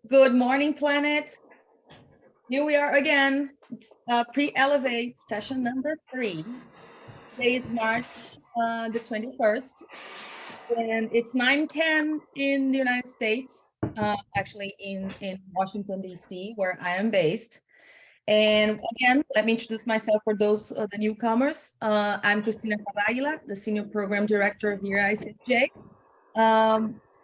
Good morning, planet. Here we are again. It's Pre-Elevate session number 3. Today is March the 21st, and it's 9:10 in the United States, actually in Washington, D.C., where I am based. And again, let me introduce myself for those the newcomers. I'm Cristina Cavaglia, the Senior Program Director here at ICFJ.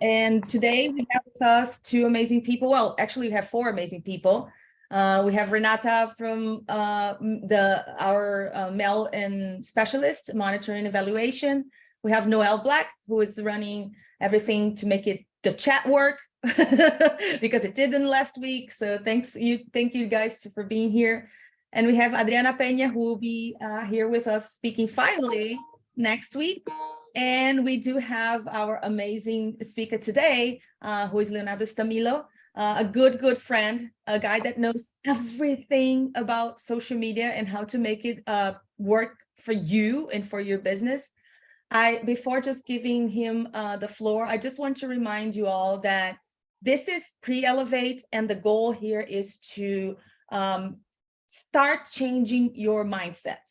And today we have with us two amazing people. Well, actually, we have four amazing people. We have Renata from our mail and specialist monitoring evaluation. We have Noel Black, who is running everything to make the chat work because it didn't last week. So thank you guys for being here. And we have Adriana Peña, who will be here with us speaking finally next week. And we do have our amazing speaker today, who is Leonardo Stamilo, a good friend, a guy that knows everything about social media and how to make it work for you and for your business. Before just giving him the floor, I just want to remind you all that this is Pre-Elevate, and the goal here is to start changing your mindset.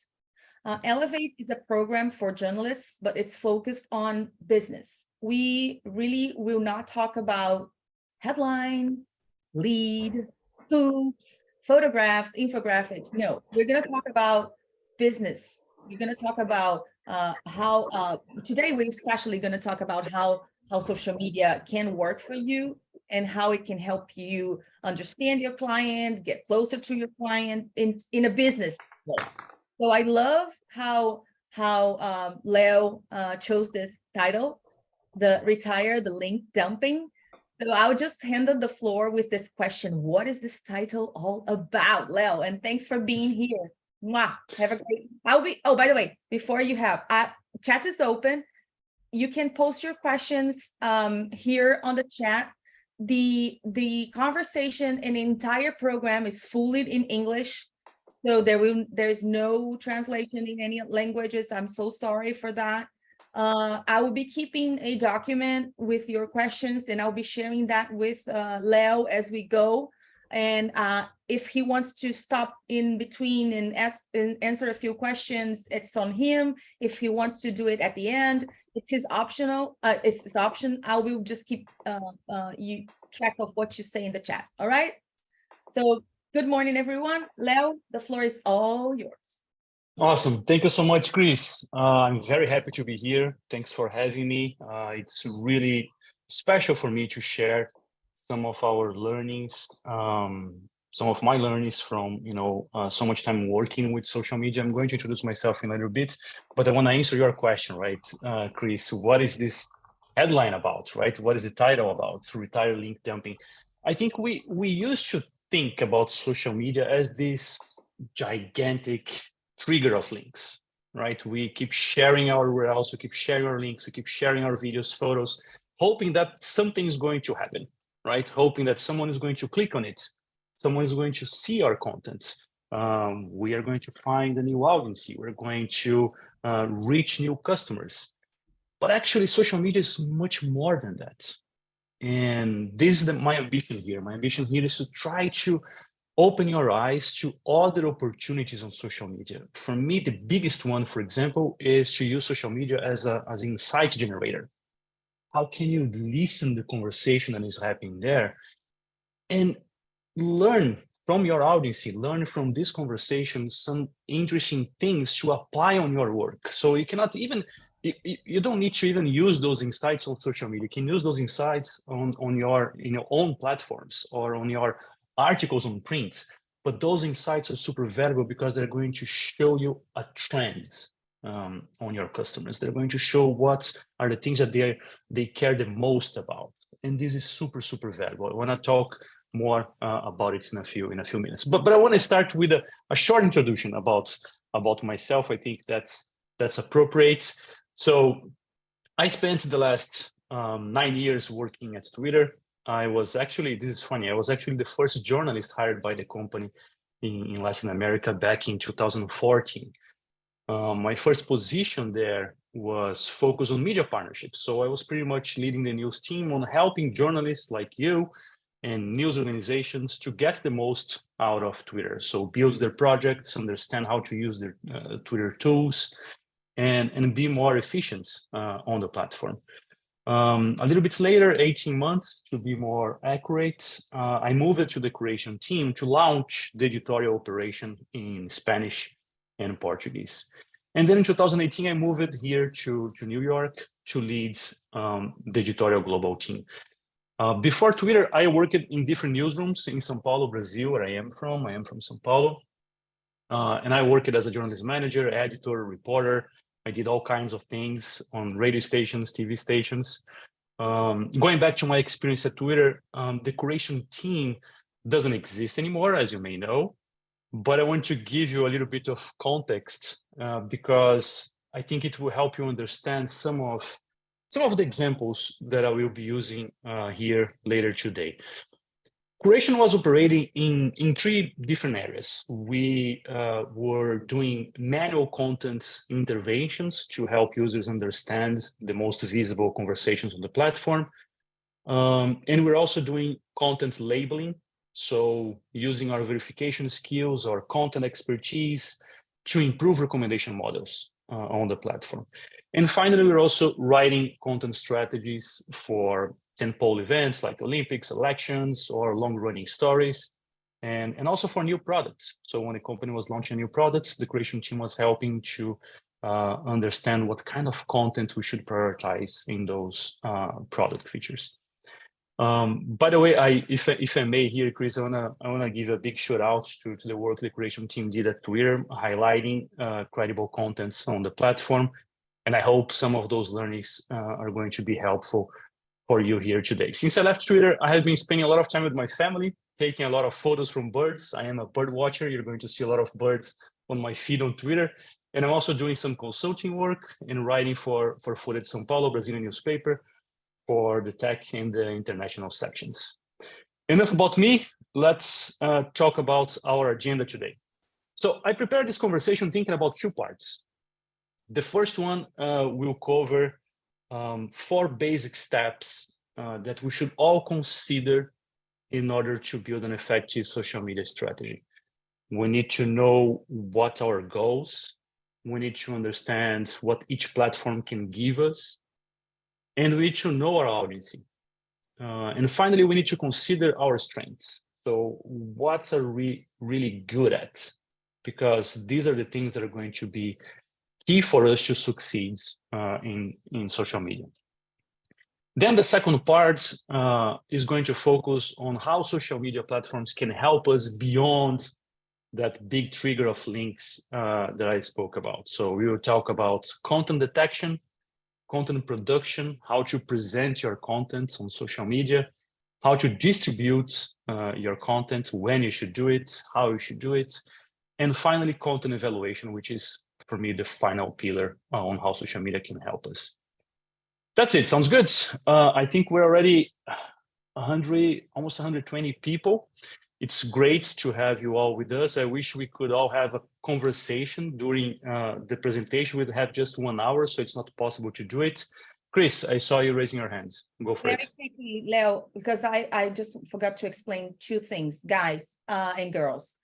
Elevate is a program for journalists, but it's focused on business. We really will not talk about headlines, lead, scoops, photographs, infographics. No, we're going to talk about business. We're going to talk about how today we're especially going to talk about how social media can work for you and how it can help you understand your client, get closer to your client in a business way. So I love how Leo chose this title, the link dumping. So I'll just handle the floor with this question. What is this title all about, Leo? And thanks for being here. Mwah. Have a great, oh, by the way, before you have, chat is open. You can post your questions here on the chat. The conversation and the entire program is fully in English. So there's no translation in any languages. I'm so sorry for that. I will be keeping a document with your questions, and I'll be sharing that with Leo as we go. And if he wants to stop in between and answer a few questions, it's on him. If he wants to do it at the end, it's his optional. It's his option. I will just keep you track of what you say in the chat. All right. So good morning, everyone. Leo, the floor is all yours. Awesome. Thank you so much, Chris. I'm very happy to be here. Thanks for having me. It's really special for me to share some of our learnings, some of my learnings from, so much time working with social media. I'm going to introduce myself in a little bit, but I want to answer your question, right, Chris? What is this headline about, right? What is the title about? Retire link dumping. I think we used to think about social media as this gigantic trigger of links, right? We keep sharing our URLs, we keep sharing our links, we keep sharing our videos, photos, hoping that something is going to happen, right? Hoping that someone is going to click on it, someone is going to see our content. We are going to find a new audience, we're going to reach new customers. But actually, social media is much more than that. And this is my ambition here. My ambition here is to try to open your eyes to other opportunities on social media. For me, the biggest one, for example, is to use social media as an insight generator. How can you listen to the conversation that is happening there and learn from your audience, learn from this conversation some interesting things to apply on your work? So you cannot even, you don't need to even use those insights on social media. You can use those insights on your own platforms or on your articles on print, but those insights are super valuable because they're going to show you a trend on your customers. They're going to show what are the things that they care the most about, and this is super valuable. I want to talk more about it in a few minutes, but I want to start with a short introduction about myself. I think that's appropriate. So I spent the last 9 years working at Twitter. I was actually, this is funny, I was actually the first journalist hired by the company in Latin America back in 2014. My first position there was focused on media partnerships. So I was pretty much leading the news team on helping journalists like you and news organizations to get the most out of Twitter. So build their projects, understand how to use their Twitter tools, and be more efficient on the platform. A little bit later, 18 months to be more accurate, I moved to the Croatian team to launch the editorial operation in Spanish and Portuguese. And then in 2018, I moved here to New York to lead the editorial global team. Before Twitter, I worked in different newsrooms in São Paulo, Brazil, where I am from. I am from São Paulo. And I worked as a journalist manager, editor, reporter. I did all kinds of things on radio stations, TV stations. Going back to my experience at Twitter, the Croatian team doesn't exist anymore, as you may know. But I want to give you a little bit of context because I think it will help you understand some of the examples that I will be using here later today. Croatian was operating in three different areas. We were doing manual content interventions to help users understand the most visible conversations on the platform. And we're also doing content labeling. So using our verification skills, our content expertise to improve recommendation models on the platform. And finally, we're also writing content strategies for tentpole events like Olympics, elections, or long-running stories, and also for new products. So when a company was launching new products, the Croatian team was helping to understand what kind of content we should prioritize in those product features. By the way, if I may here, Chris, I wanna give a big shout out to the work the Croatian team did at Twitter, highlighting credible contents on the platform. And I hope some of those learnings are going to be helpful for you here today. Since I left Twitter, I have been spending a lot of time with my family, taking a lot of photos from birds. I am a bird watcher. You're going to see a lot of birds on my feed on Twitter. And I'm also doing some consulting work and writing for Folha de São Paulo, Brazilian newspaper, for the tech and the international sections. Enough about me. Let's talk about our agenda today. So I prepared this conversation thinking about two parts. The first one will cover 4 basic steps that we should all consider in order to build an effective social media strategy. We need to know what our goals, we need to understand what each platform can give us, and we need to know our audience. And finally, we need to consider our strengths. So what are we really good at? Because these are the things that are going to be key for us to succeed in social media. Then the second part is going to focus on how social media platforms can help us beyond that big trigger of links that I spoke about. So we will talk about content detection, content production, how to present your content on social media, how to distribute your content, when you should do it, how you should do it, and finally, content evaluation, which is, for me, the final pillar on how social media can help us. That's it. Sounds good. I think we're already 100, almost 120 people. It's great to have you all with us. I wish we could all have a conversation during the presentation. We'd have just 1 hour, so it's not possible to do it. Chris, I saw you raising your hands. Go for it. Very quickly, Leo, because I just forgot to explain 2 things, guys and girls.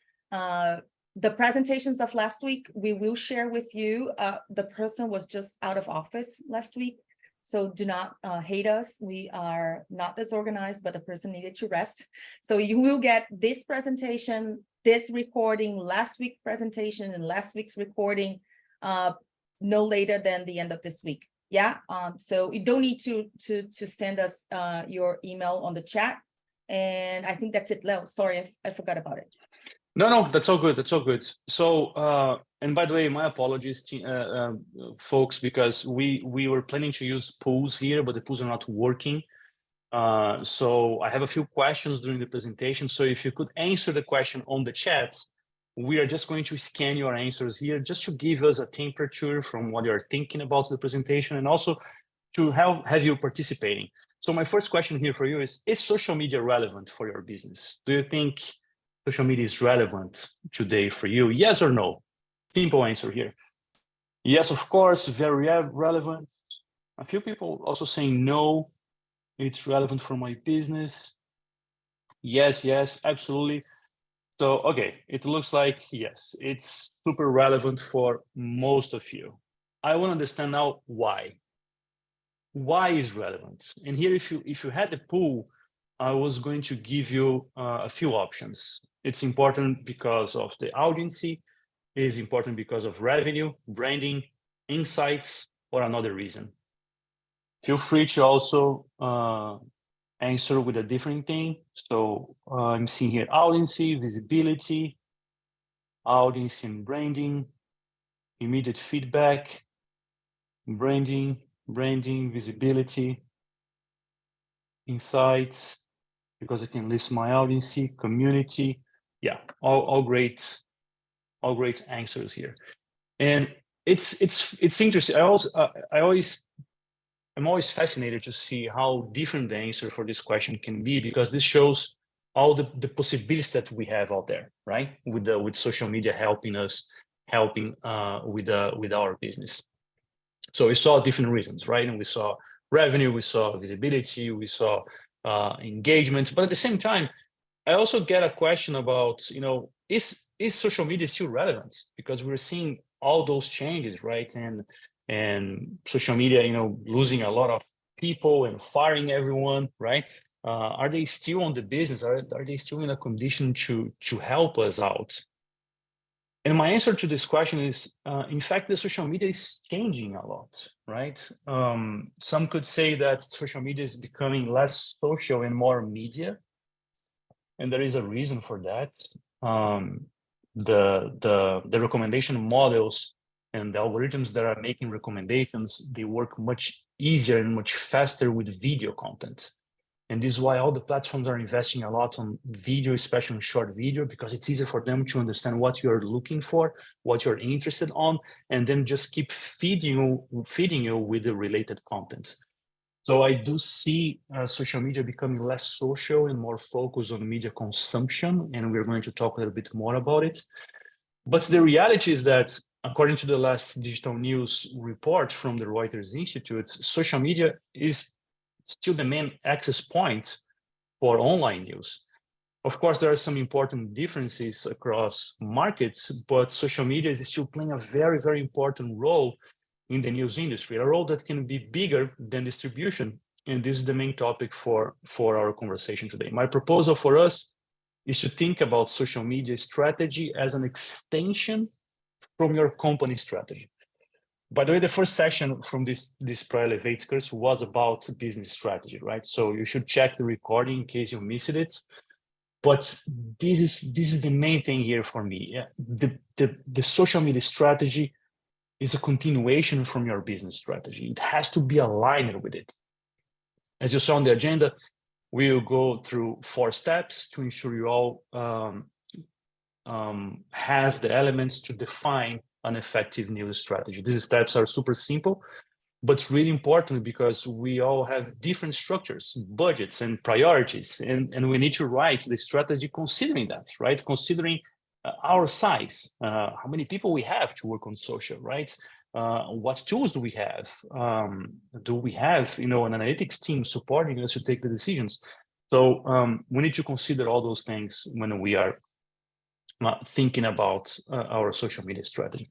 The presentations of last week, we will share with you. The person was just out of office last week, so do not hate us. We are not disorganized, but the person needed to rest. So you will get this presentation, this recording, last week's presentation, and last week's recording no later than the end of this week. Yeah, so you don't need to send us your email on the chat. And I think that's it, Leo. Sorry, I forgot about it. No, that's all good. That's all good. So, and by the way, my apologies, folks, because we were planning to use pools here, but the pools are not working. So I have a few questions during the presentation. So if you could answer the question on the chat, we are just going to scan your answers here just to give us a temperature from what you're thinking about the presentation and also to have you participating. So my first question here for you is social media relevant for your business? Do you think social media is relevant today for you? Yes or no? Simple answer here. Yes, of course, very relevant. A few people also saying no, it's relevant for my business. Yes, yes, absolutely. So, okay, it looks like, yes, it's super relevant for most of you. I want to understand now why. Why is relevant? And here, if you had the pool, I was going to give you a few options. It's important because of the audience. It is important because of revenue, branding, insights, or another reason. Feel free to also answer with a different thing. So I'm seeing here audience, visibility, audience and branding, immediate feedback, branding, visibility, insights, because I can list my audience, community. Yeah, all great answers here. And it's interesting. I'm always fascinated to see how different the answer for this question can be, because this shows all the possibilities that we have out there, right? With social media helping us, with our business. So we saw different reasons, right? And we saw revenue, we saw visibility, we saw engagement. But at the same time, I also get a question about, is social media still relevant? Because we're seeing all those changes, right? And social media, losing a lot of people and firing everyone, right? Are they still on the business? Are they still in a condition to help us out? And my answer to this question is, in fact, the social media is changing a lot, right? Some could say that social media is becoming less social and more media, and there is a reason for that. The recommendation models and the algorithms that are making recommendations, they work much easier and much faster with video content. And this is why all the platforms are investing a lot on video, especially on short video, because it's easier for them to understand what you're looking for, what you're interested on, and then just keep feeding you with the related content. So I do see social media becoming less social and more focused on media consumption, and we're going to talk a little bit more about it. But the reality is that, according to the last digital news report from the Reuters Institute, social media is still the main access point for online news. Of course, there are some important differences across markets, but social media is still playing a very, very important role in the news industry, a role that can be bigger than distribution. And this is the main topic for our conversation today. My proposal for us is to think about social media strategy as an extension from your company strategy. By the way, the first session from this Pre-Elevate course was about business strategy, right? So you should check the recording in case you missed it. But this is the main thing here for me. The social media strategy is a continuation from your business strategy. It has to be aligned with it. As you saw on the agenda, we'll go through 4 steps to ensure you all have the elements to define an effective news strategy. These steps are super simple, but really important because we all have different structures, budgets, and priorities, and we need to write the strategy considering that, right? Considering our size, how many people we have to work on social, right? What tools do we have? Do we have, an analytics team supporting us to take the decisions? So we need to consider all those things when we are thinking about our social media strategy.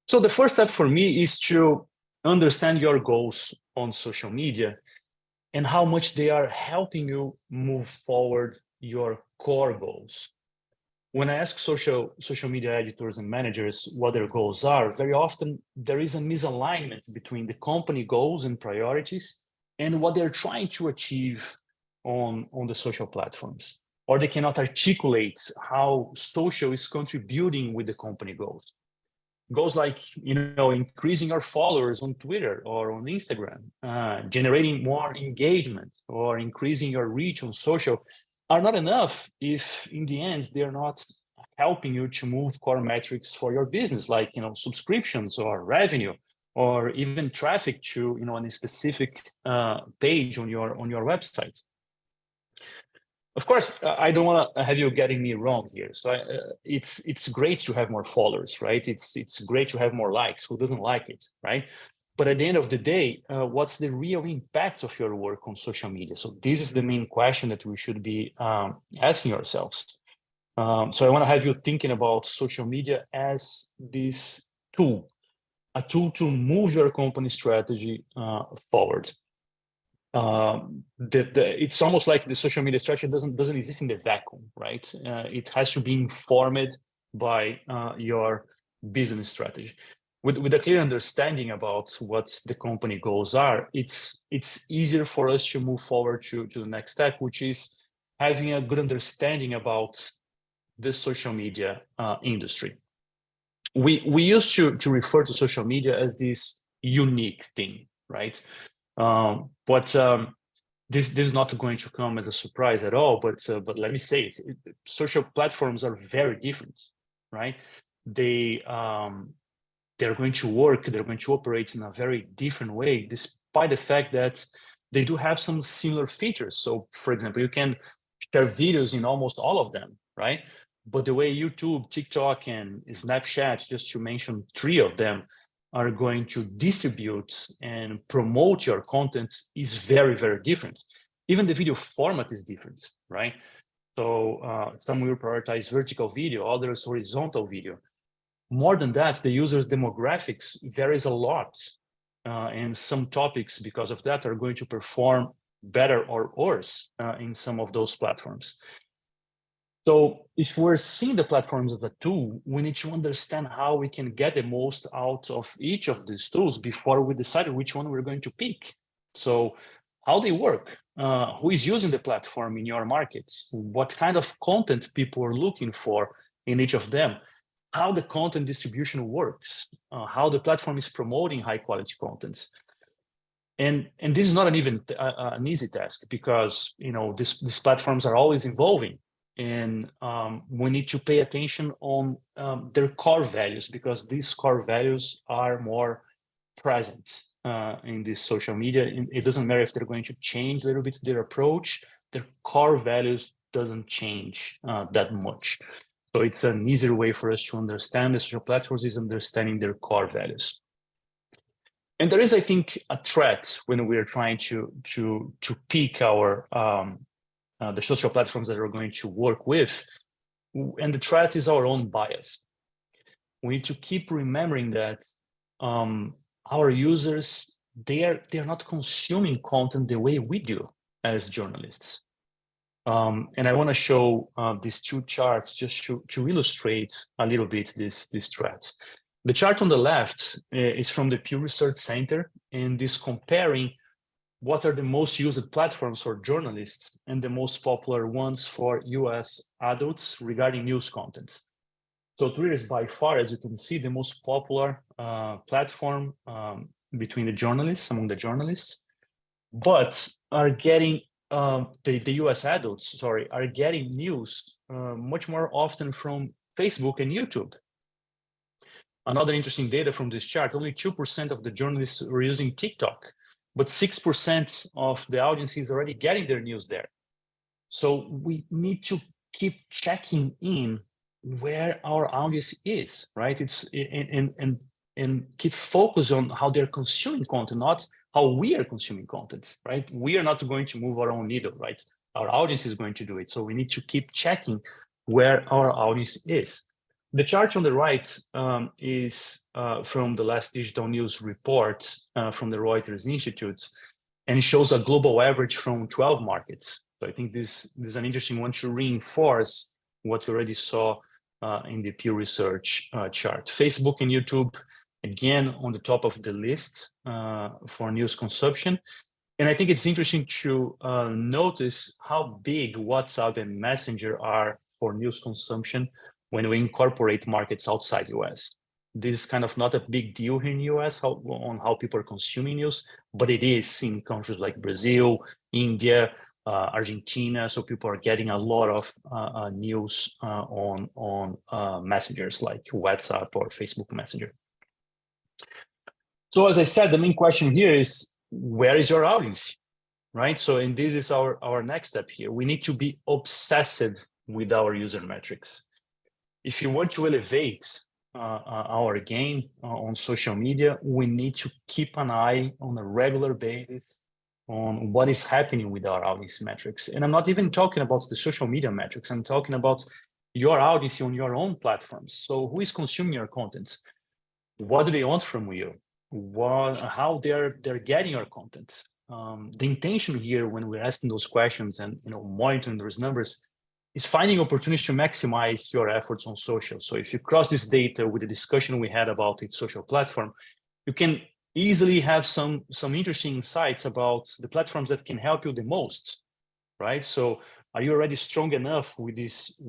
So the first step for me is to understand your goals on social media and how much they are helping you move forward your core goals. When I ask social media editors and managers what their goals are, very often there is a misalignment between the company goals and priorities and what they're trying to achieve on the social platforms, or they cannot articulate how social is contributing with the company goals. Goals like, increasing our followers on Twitter or on Instagram, generating more engagement, or increasing your reach on social are not enough if in the end they're not helping you to move core metrics for your business, like subscriptions or revenue, or even traffic to on a specific page on your website. Of course, I don't want to have you getting me wrong here. So it's great to have more followers, right? It's great to have more likes. Who doesn't like it, right? But at the end of the day, what's the real impact of your work on social media? So this is the main question that we should be asking ourselves. So I want to have you thinking about social media as this tool, a tool to move your company strategy forward. It's almost like the social media strategy doesn't exist in the vacuum, right? It has to be informed by your business strategy. With a clear understanding about what the company goals are, it's easier for us to move forward to the next step, which is having a good understanding about the social media industry. We used to refer to social media as this unique thing, right? But this is not going to come as a surprise at all. But let me say it, social platforms are very different, right? They're going to work, they're going to operate in a very different way, despite the fact that they do have some similar features. So, for example, you can share videos in almost all of them, right? But the way YouTube, TikTok, and Snapchat, just to mention 3 of them, are going to distribute and promote your content is very, very different. Even the video format is different, right? So some will prioritize vertical video, others horizontal video. More than that, the user's demographics varies a lot. And some topics, because of that, are going to perform better or worse in some of those platforms. So if we're seeing the platforms as a tool, we need to understand how we can get the most out of each of these tools before we decide which one we're going to pick. So how they work, who is using the platform in your markets, what kind of content people are looking for in each of them, how the content distribution works, how the platform is promoting high quality content. And this is not an easy task, because these platforms are always evolving, and we need to pay attention on their core values, because these core values are more present in this social media. It doesn't matter if they're going to change a little bit their approach, their core values doesn't change that much. So it's an easier way for us to understand the social platforms is understanding their core values. And there is, I think, a threat when we're trying to pick our the social platforms that we're going to work with, and the threat is our own bias. We need to keep remembering that our users, they're not consuming content the way we do as journalists. And I want to show these 2 charts just to illustrate a little bit this threat. The chart on the left is from the Pew Research Center, and is comparing what are the most used platforms for journalists and the most popular ones for US adults regarding news content. So Twitter is by far, as you can see, the most popular platform between the journalists, among the journalists, but are getting the US adults, sorry, are getting news much more often from Facebook and YouTube. Another interesting data from this chart, only 2% of the journalists were using TikTok, but 6% of the audience is already getting their news there. So we need to keep checking in where our audience is, right? It's and keep focus on how they're consuming content, not how we are consuming content, right? We are not going to move our own needle, right? Our audience is going to do it. So we need to keep checking where our audience is. The chart on the right is from the last digital news report from the Reuters Institute, and it shows a global average from 12 markets. So I think this is an interesting one to reinforce what we already saw in the Pew Research chart. Facebook and YouTube, again, on the top of the list for news consumption. And I think it's interesting to notice how big WhatsApp and Messenger are for news consumption when we incorporate markets outside US. This is kind of not a big deal here in the US on how people are consuming news, but it is in countries like Brazil, India, Argentina. So people are getting a lot of news on messengers like WhatsApp or Facebook Messenger. So as I said, the main question here is, where is your audience, right? So, and this is our next step here. We need to be obsessive with our user metrics. If you want to elevate our game on social media, we need to keep an eye on a regular basis on what is happening with our audience metrics. And I'm not even talking about the social media metrics. I'm talking about your audience on your own platforms. So who is consuming your content? What do they want from you? How they're getting your content? The intention here when we're asking those questions and monitoring those numbers is finding opportunities to maximize your efforts on social. So if you cross this data with the discussion we had about its social platform, you can easily have some interesting insights about the platforms that can help you the most, right? So are you already strong enough with this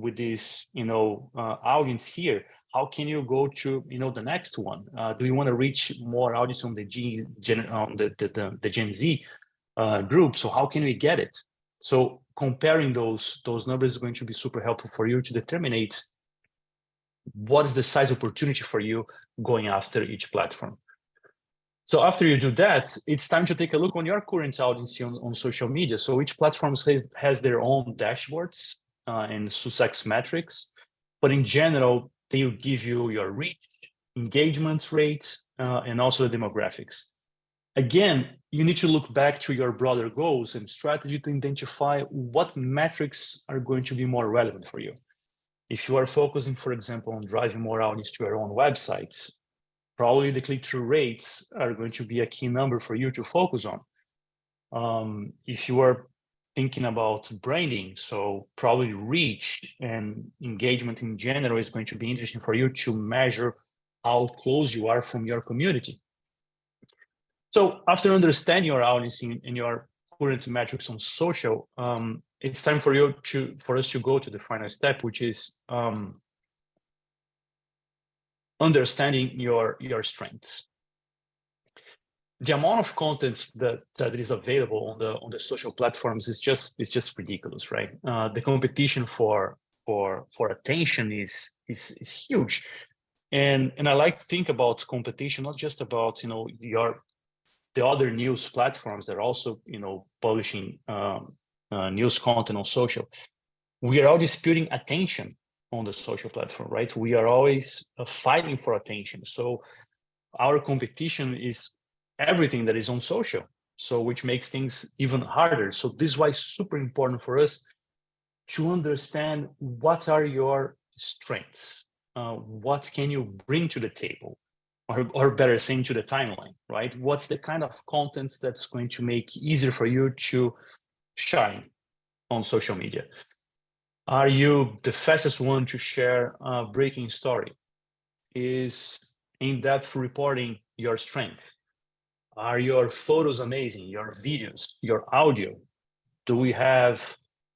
audience here? How can you go to the next one? Do you want to reach more audience on the Gen Z group? So how can we get it? So comparing those numbers is going to be super helpful for you to determine what is the size opportunity for you going after each platform. So after you do that, it's time to take a look on your current audience on social media. So each platform has their own dashboards and success metrics, but in general, they will give you your reach, engagement rates, and also the demographics. Again, you need to look back to your broader goals and strategy to identify what metrics are going to be more relevant for you. If you are focusing, for example, on driving more audience to your own websites, probably the click-through rates are going to be a key number for you to focus on. If you are thinking about branding, so probably reach and engagement in general is going to be interesting for you to measure how close you are from your community. So after understanding your audience and your current metrics on social, it's time for us to go to the final step, which is understanding your strengths. The amount of content that is available on the social platforms is just ridiculous, right? The competition for attention is huge, and I like to think about competition not just about the other news platforms that are also publishing news content on social. We are all disputing attention on the social platform, right? We are always fighting for attention. So our competition is everything that is on social, so which makes things even harder. So this is why it's super important for us to understand what are your strengths, what can you bring to the table, or better saying, to the timeline, right? What's the kind of content that's going to make it easier for you to shine on social media? Are you the fastest one to share a breaking story? Is in-depth reporting your strength? Are your photos amazing? Your videos, your audio? Do we have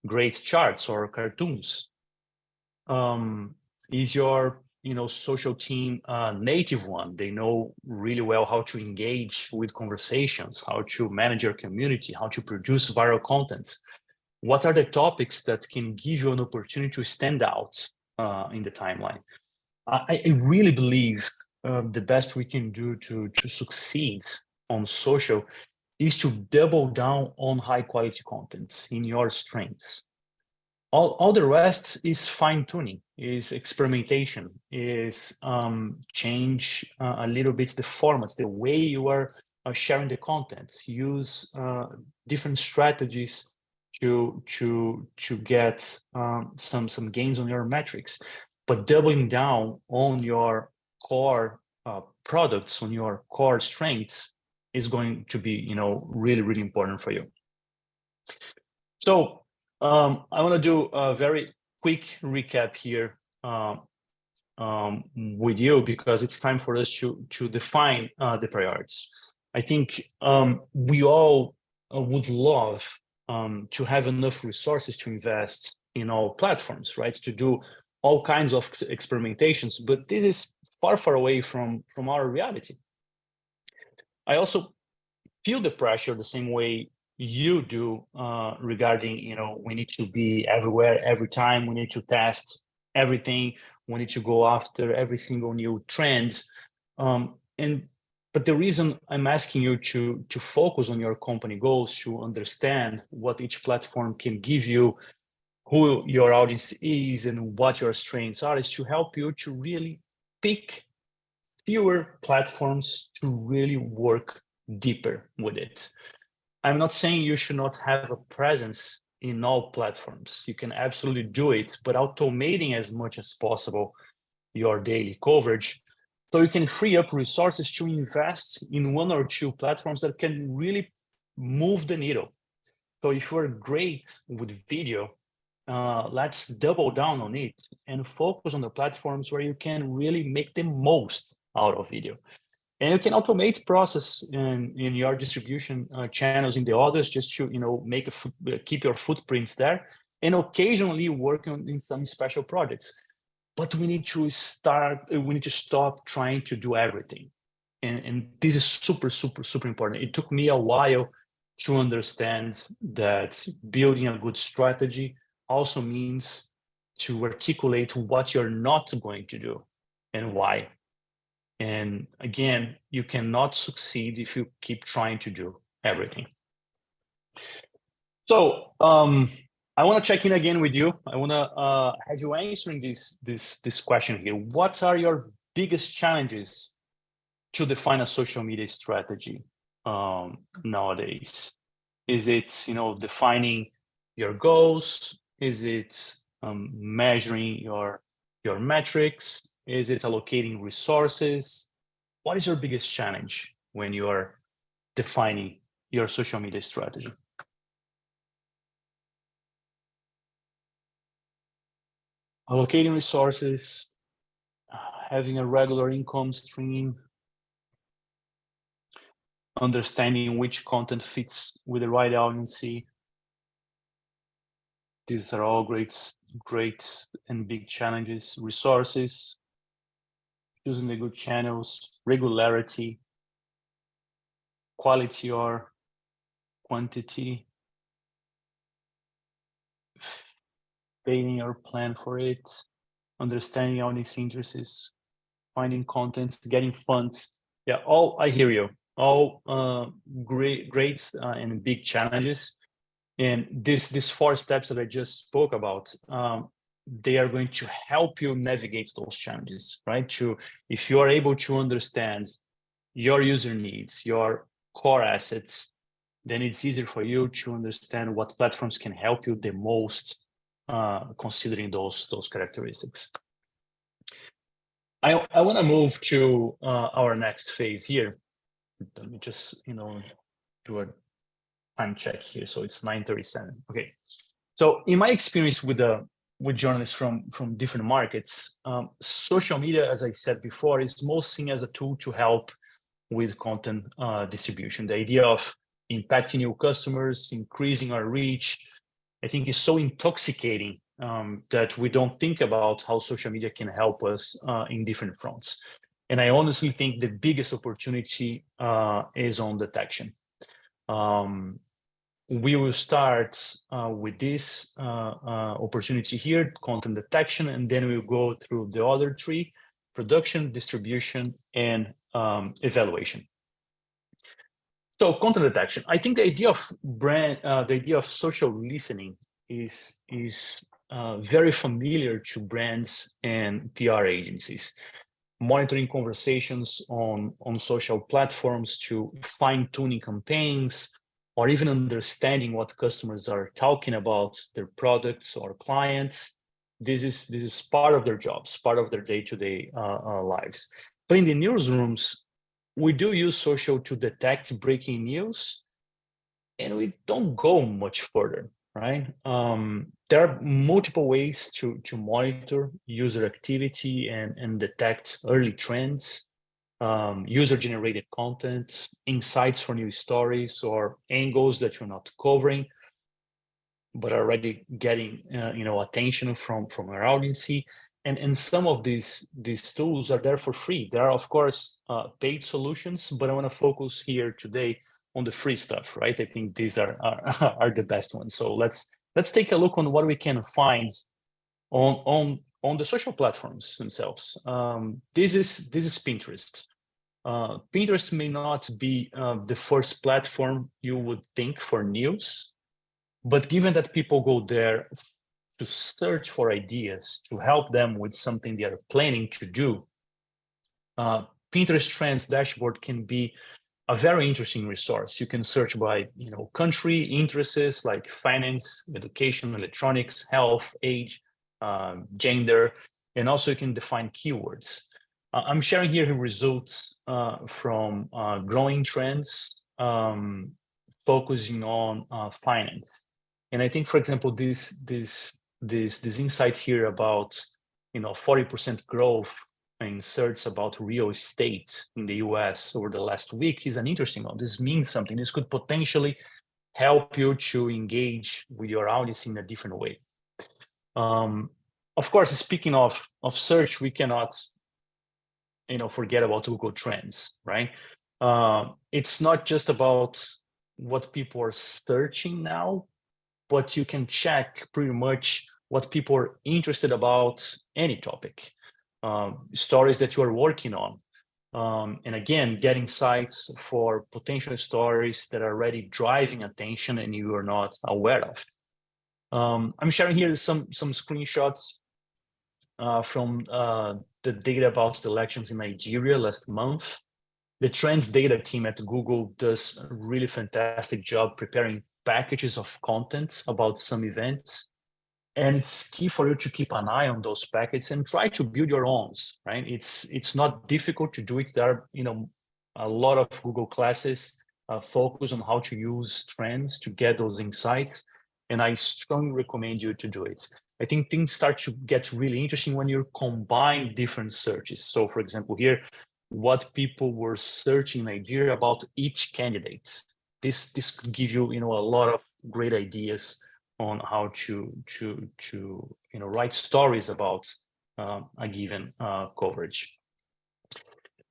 great charts or cartoons? Is your social team a native one? They know really well how to engage with conversations, how to manage your community, how to produce viral content. What are the topics that can give you an opportunity to stand out in the timeline? I really believe the best we can do to succeed on social is to double down on high quality content in your strengths. All the rest is fine tuning, is experimentation, is change a little bit the formats, the way you are sharing the content. Use different strategies to get some gains on your metrics, but doubling down on your core products, on your core strengths, is going to be really important for you. So I want to do a very quick recap here with you, because it's time for us to define the priorities. I think we all would love to have enough resources to invest in all platforms, right? To do all kinds of experimentations, but this is far away from our reality. I also feel the pressure the same way you do regarding, we need to be everywhere, every time. We need to test everything. We need to go after every single new trend. But the reason I'm asking you to focus on your company goals, to understand what each platform can give you, who your audience is, and what your strengths are, is to help you to really pick fewer platforms to really work deeper with it. I'm not saying you should not have a presence in all platforms. You can absolutely do it, but automating as much as possible your daily coverage so you can free up resources to invest in one or two platforms that can really move the needle. So if you're great with video, let's double down on it and focus on the platforms where you can really make the most out of video. And you can automate process in your distribution channels in the others, just to make keep your footprints there, and occasionally work on in some special projects. But we need to stop trying to do everything, and this is super important. It took me a while to understand that building a good strategy also means to articulate what you're not going to do and why. And again, you cannot succeed if you keep trying to do everything. So I want to check in again with you. I want to have you answering this question here. What are your biggest challenges to define a social media strategy nowadays? Is it defining your goals? Is it measuring your metrics? Is it allocating resources? What is your biggest challenge when you are defining your social media strategy? Allocating resources, having a regular income stream, understanding which content fits with the right audience. These are all great and big challenges. Resources, choosing the good channels, regularity, quality or quantity, failing your plan for it, understanding audience interests, finding content, getting funds. Yeah, I hear you. All great and big challenges. And these 4 steps that I just spoke about, they are going to help you navigate those challenges, right? If you are able to understand your user needs, your core assets, then it's easier for you to understand what platforms can help you the most, considering those characteristics. I want to move to our next phase here. Let me just do a time check here. So it's 9:37. Okay. So in my experience with journalists from different markets, social media, as I said before, is most seen as a tool to help with content distribution. The idea of impacting new customers, increasing our reach, I think is so intoxicating that we don't think about how social media can help us in different fronts. And I honestly think the biggest opportunity is on detection. We will start with this opportunity here, content detection, and then we'll go through the other 3: production, distribution, and evaluation. So content detection. I think the idea of social listening is very familiar to brands and PR agencies. Monitoring conversations on social platforms to fine-tuning campaigns, or even understanding what customers are talking about their products or clients. This is part of their jobs, part of their day-to-day lives. But in the newsrooms, we do use social to detect breaking news, and we don't go much further, right? There are multiple ways to monitor user activity and detect early trends, user-generated content, insights for new stories, or angles that you're not covering, but are already getting attention from our audience. And some of these tools are there for free. There are, of course, paid solutions, but I want to focus here today on the free stuff, right? I think these are the best ones. So let's take a look on what we can find on the social platforms themselves. This is Pinterest. Pinterest may not be the first platform you would think for news, but given that people go there to search for ideas to help them with something they are planning to do, Pinterest Trends dashboard can be a very interesting resource. You can search by, country, interests like finance, education, electronics, health, age, gender, and also you can define keywords. I'm sharing here results from growing trends focusing on finance. And I think, for example, this insight here about 40% growth in search about real estate in the US over the last week is an interesting one. This means something. This could potentially help you to engage with your audience in a different way. Of course, speaking of search, we cannot forget about Google Trends, right? It's not just about what people are searching now, but you can check pretty much what people are interested about any topic. Stories that you are working on. And again, get insights for potential stories that are already driving attention and you are not aware of. I'm sharing here some screenshots from the data about the elections in Nigeria last month. The trends data team at Google does a really fantastic job preparing packages of content about some events. And it's key for you to keep an eye on those packets and try to build your own, right? It's not difficult to do it. There are, a lot of Google classes focus on how to use trends to get those insights. And I strongly recommend you to do it. I think things start to get really interesting when you combine different searches. So for example, here, what people were searching in Nigeria about each candidate. This could give you, a lot of great ideas on how to write stories about a given coverage.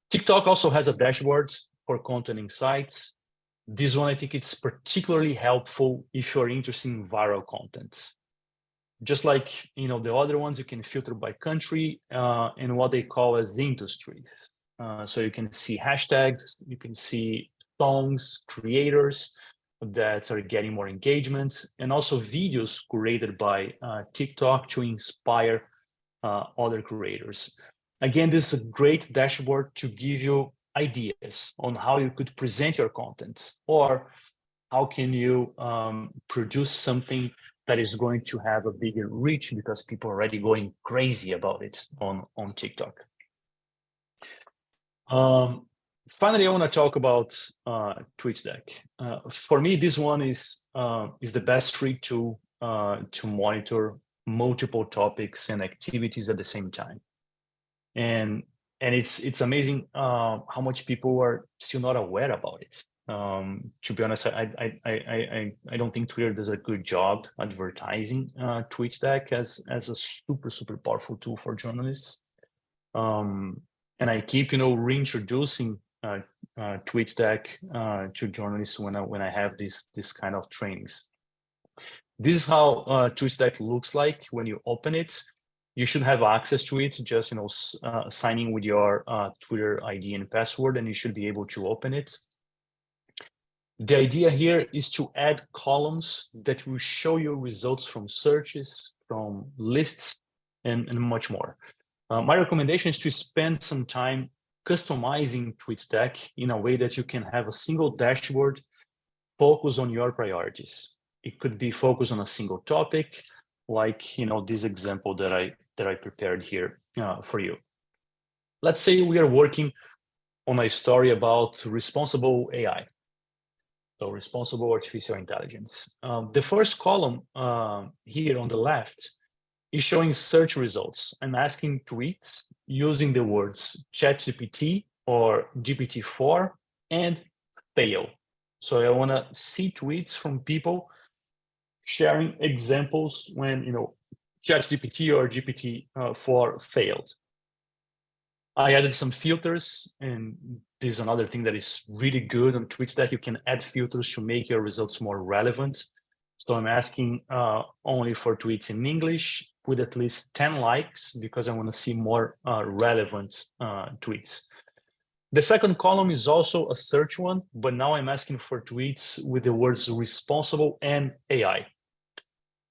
TikTok also has a dashboard for content insights. This one, I think it's particularly helpful if you're interested in viral content. Just like the other ones, you can filter by country and what they call as the industries. So you can see hashtags, you can see songs, creators that are getting more engagement, and also videos created by TikTok to inspire other creators. Again, this is a great dashboard to give you ideas on how you could present your content, or how can you produce something that is going to have a bigger reach because people are already going crazy about it on TikTok. Finally, I want to talk about TweetDeck. For me, this one is the best free tool to monitor multiple topics and activities at the same time. And it's amazing how much people are still not aware about it. To be honest, I don't think Twitter does a good job advertising TweetDeck as a super powerful tool for journalists. And I keep reintroducing TweetDeck to journalists when I have this kind of trainings. This is how TweetDeck looks like when you open it. You should have access to it, just signing with your Twitter ID and password, and you should be able to open it. The idea here is to add columns that will show you results from searches, from lists, and much more. My recommendation is to spend some time customizing TweetDeck in a way that you can have a single dashboard focus on your priorities. It could be focused on a single topic, like this example that I prepared here for you. Let's say we are working on a story about responsible AI, so responsible artificial intelligence. The first column here on the left is showing search results. I'm asking tweets using the words ChatGPT or GPT-4 and fail. So I want to see tweets from people sharing examples when ChatGPT or GPT-4 failed. I added some filters, and this is another thing that is really good on TweetDeck. You can add filters to make your results more relevant. So I'm asking only for tweets in English with at least 10 likes because I want to see more relevant tweets. The second column is also a search one, but now I'm asking for tweets with the words responsible and AI.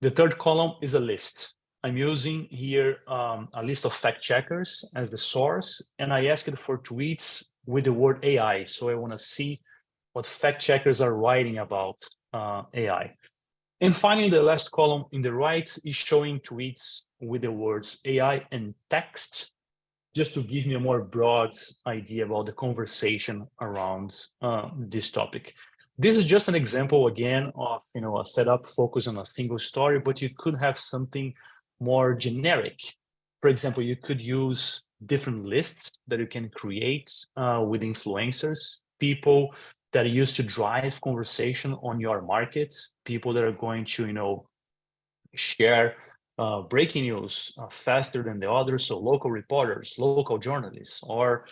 The third column is a list. I'm using here a list of fact checkers as the source, and I asked it for tweets with the word AI. So I want to see what fact checkers are writing about AI. And finally, the last column in the right is showing tweets with the words AI and text, just to give me a more broad idea about the conversation around this topic. This is just an example, again, of a setup focused on a single story, but you could have something more generic. For example, you could use different lists that you can create with influencers, people that used to drive conversation on your market, people that are going to, share breaking news faster than the others. So local reporters, local journalists, or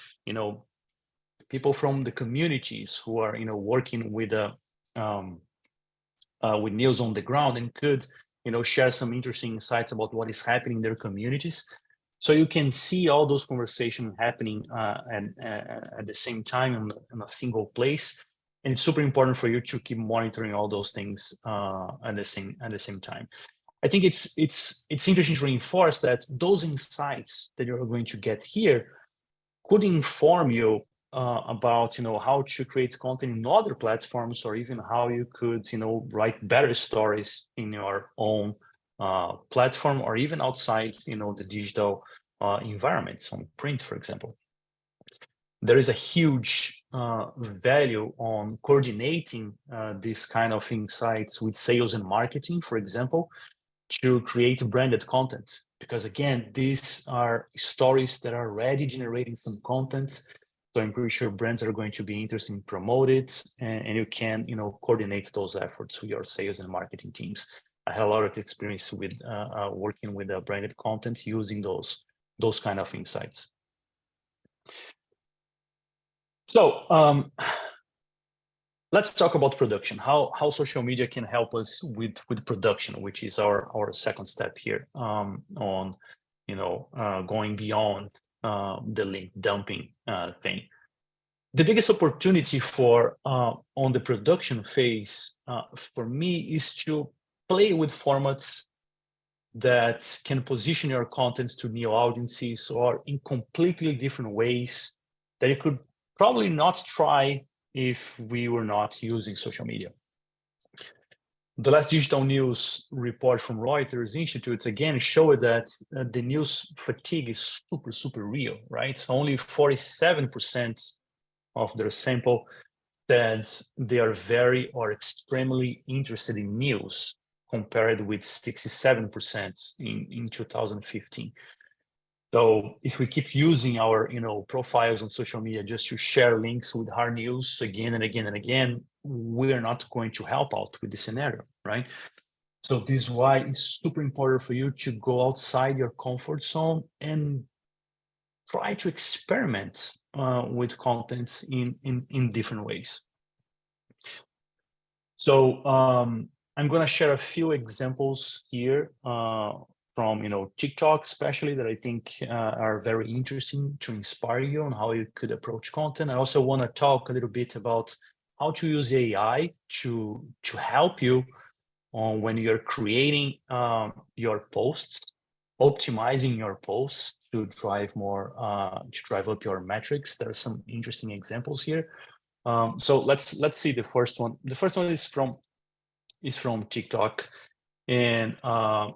people from the communities who are working with news on the ground and could share some interesting insights about what is happening in their communities. So you can see all those conversations happening at the same time in a single place. And it's super important for you to keep monitoring all those things at the same time. I think it's interesting to reinforce that those insights that you're going to get here could inform you about how to create content in other platforms, or even how you could write better stories in your own platform, or even outside the digital environments on print, for example. There is a huge value on coordinating this kind of insights with sales and marketing, for example, to create branded content, because again, these are stories that are already generating some content. So I'm pretty sure brands are going to be interested in promote it, and you can coordinate those efforts with your sales and marketing teams. I had a lot of experience with working with branded content using those kind of insights. So let's talk about production. How social media can help us with production, which is our second step here on going beyond the link dumping thing. The biggest opportunity for on the production phase for me is to play with formats that can position your content to new audiences, or in completely different ways that you could probably not try if we were not using social media. The last digital news report from Reuters Institute again showed that the news fatigue is super real, right? Only 47% of their sample said they are very or extremely interested in news, compared with 67% in 2015. So if we keep using our profiles on social media just to share links with hard news again and again and again, we're not going to help out with the scenario, right? So this is why it's super important for you to go outside your comfort zone and try to experiment with content in different ways. So I'm going to share a few examples here from TikTok, especially, that I think are very interesting to inspire you on how you could approach content. I also want to talk a little bit about how to use AI to help you on when you're creating your posts, optimizing your posts to drive more to drive up your metrics. There are some interesting examples here. So let's see the first one. The first one is from TikTok, and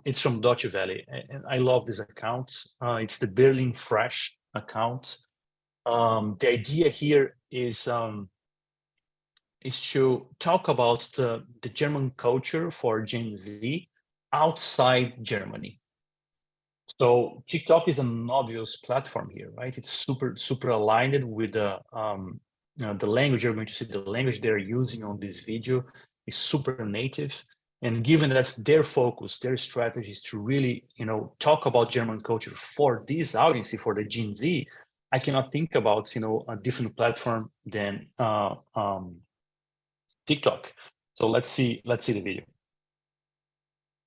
it's from Deutsche Welle. And I love this account. It's the Berlin Fresh account. The idea here is to talk about the German culture for Gen Z outside Germany. So TikTok is an obvious platform here, right? It's super aligned with the language. You're going to see the language they're using on this video is super native. And given that's their focus, their strategy is to really, talk about German culture for this audience, for the Gen Z, I cannot think about, a different platform than TikTok. So let's see the video.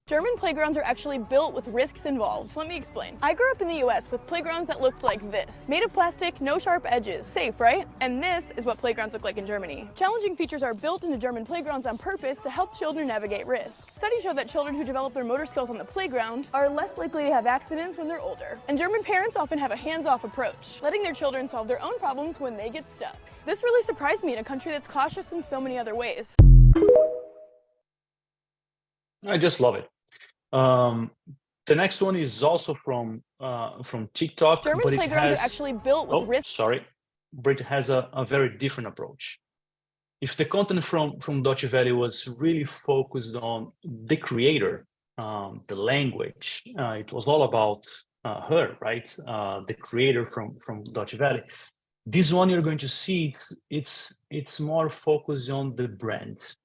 German playgrounds are actually built with risks involved. Let me explain. I grew up in the US with playgrounds that looked like this. Made of plastic, no sharp edges. Safe, right? And this is what playgrounds look like in Germany. Challenging features are built into German playgrounds on purpose to help children navigate risks. Studies show that children who develop their motor skills on the playground are less likely to have accidents when they're older. And German parents often have a hands-off approach, letting their children solve their own problems when they get stuck. This really surprised me in a country that's cautious in so many other ways. I just love it. The next one is also from TikTok, German but it playgrounds has are actually built with risks. sorry, but it has a very different approach. If the content from Deutsche Welle was really focused on the creator, the language, it was all about her, right? The creator from Deutsche Welle. This one you're going to see it's more focused on the brand.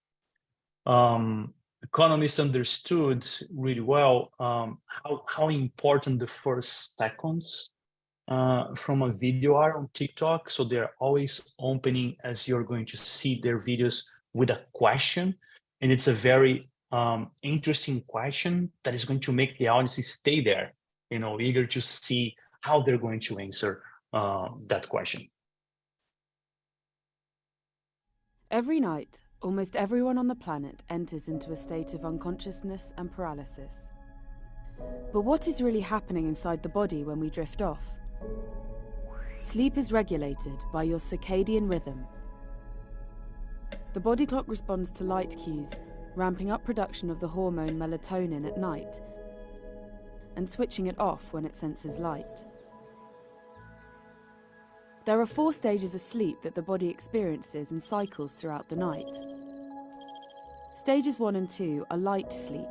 Economists understood really well how important the first seconds from a video are on TikTok. So they're always opening, as you're going to see their videos, with a question. And it's a very interesting question that is going to make the audience stay there, eager to see how they're going to answer that question. Every night, almost everyone on the planet enters into a state of unconsciousness and paralysis. But what is really happening inside the body when we drift off? Sleep is regulated by your circadian rhythm. The body clock responds to light cues, ramping up production of the hormone melatonin at night and switching it off when it senses light. There are 4 stages of sleep that the body experiences and cycles throughout the night. Stages 1 and 2 are light sleep.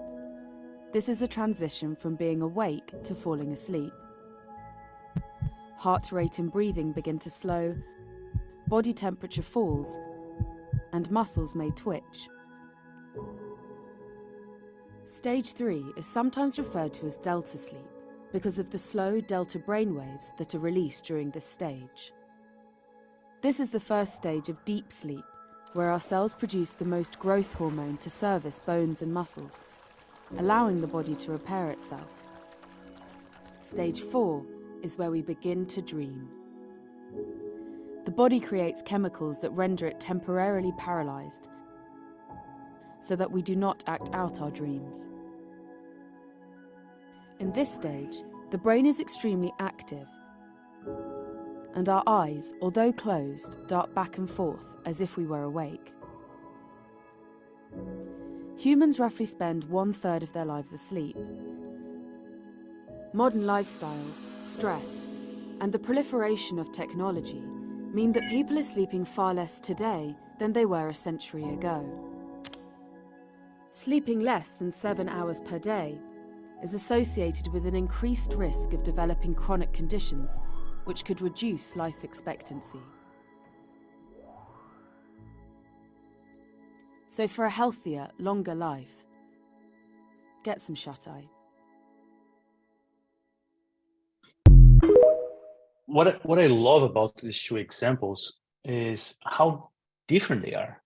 This is a transition from being awake to falling asleep. Heart rate and breathing begin to slow, body temperature falls, and muscles may twitch. Stage 3 is sometimes referred to as delta sleep because of the slow delta brainwaves that are released during this stage. This is the first stage of deep sleep, where our cells produce the most growth hormone to service bones and muscles, allowing the body to repair itself. Stage 4 is where we begin to dream. The body creates chemicals that render it temporarily paralyzed, so that we do not act out our dreams. In this stage, the brain is extremely active, and our eyes, although closed, dart back and forth as if we were awake. Humans roughly spend 1/3 of their lives asleep. Modern lifestyles, stress, and the proliferation of technology mean that people are sleeping far less today than they were a century ago. Sleeping less than 7 hours per day is associated with an increased risk of developing chronic conditions, which could reduce life expectancy. So for a healthier, longer life, get some shut-eye. What I love about these 2 examples is how different they are,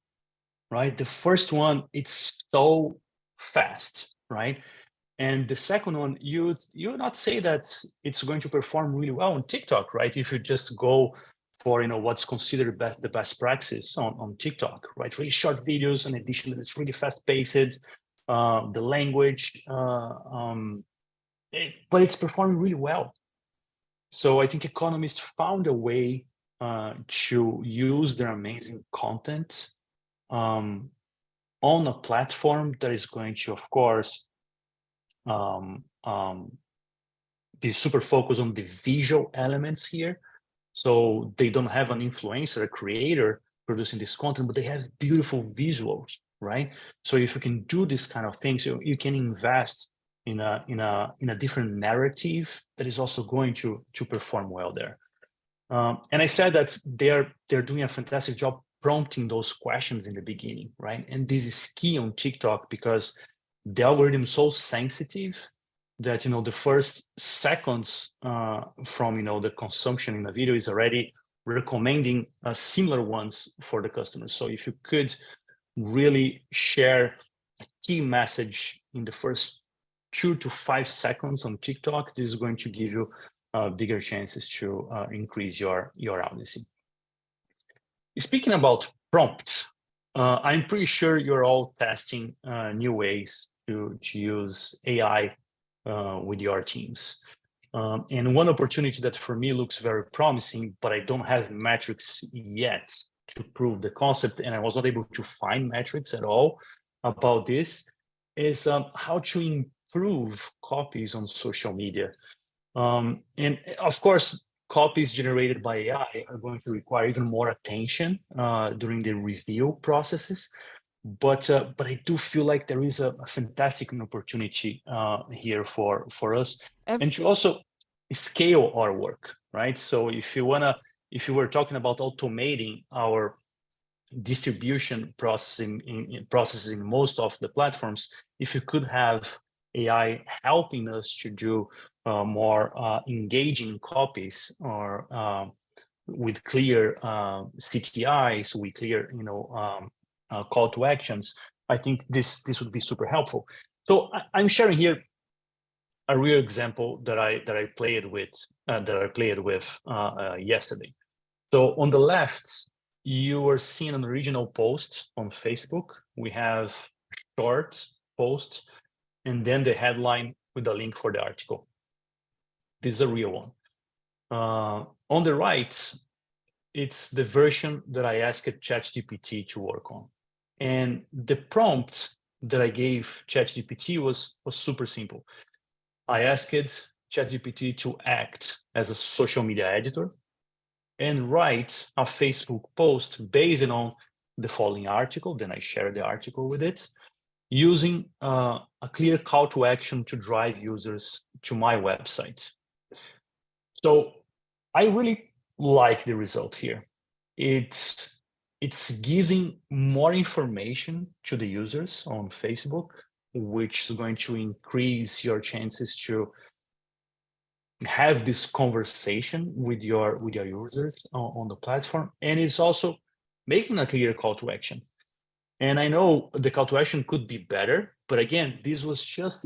right? The first one, it's so fast, right? And the second one, you would not say that it's going to perform really well on TikTok, right? If you just go for what's considered the best practice on TikTok, right? Really short videos, in addition that it's really fast-paced, the language, but it's performing really well. So I think economists found a way to use their amazing content on a platform that is going to, of course, be super focused on the visual elements here. So they don't have an influencer, a creator producing this content, but they have beautiful visuals, right? So if you can do this kind of things, you can invest in a different narrative that is also going to perform well there. And I said that they're doing a fantastic job prompting those questions in the beginning, right? And this is key on TikTok because the algorithm is so sensitive that the first seconds from the consumption in a video is already recommending similar ones for the customers. So if you could really share a key message in the first 2 to 5 seconds on TikTok, this is going to give you bigger chances to increase your audience. Speaking about prompts, I'm pretty sure you're all testing new ways to use AI with your teams. And one opportunity that for me looks very promising, but I don't have metrics yet to prove the concept, and I was not able to find metrics at all about this, is how to improve copies on social media. And of course, copies generated by AI are going to require even more attention during the review processes. But I do feel like there is a fantastic opportunity here for us, and to also scale our work, right? So if you were talking about automating our distribution processes in most of the platforms, if you could have AI helping us to do more engaging copies or with clear CTIs, with clear call to actions, I think this would be super helpful. So I'm sharing here a real example that I played with yesterday. So on the left, you are seeing an original post on Facebook. We have short post, and then the headline with the link for the article. This is a real one. On the right, it's the version that I asked ChatGPT to work on. And the prompt that I gave ChatGPT was super simple. I asked ChatGPT to act as a social media editor and write a Facebook post based on the following article. Then I shared the article with it, using a clear call to action to drive users to my website. So I really like the result here. It's giving more information to the users on Facebook, which is going to increase your chances to have this conversation with your users on the platform. And it's also making a clear call to action. And I know the call to action could be better, but again, this was just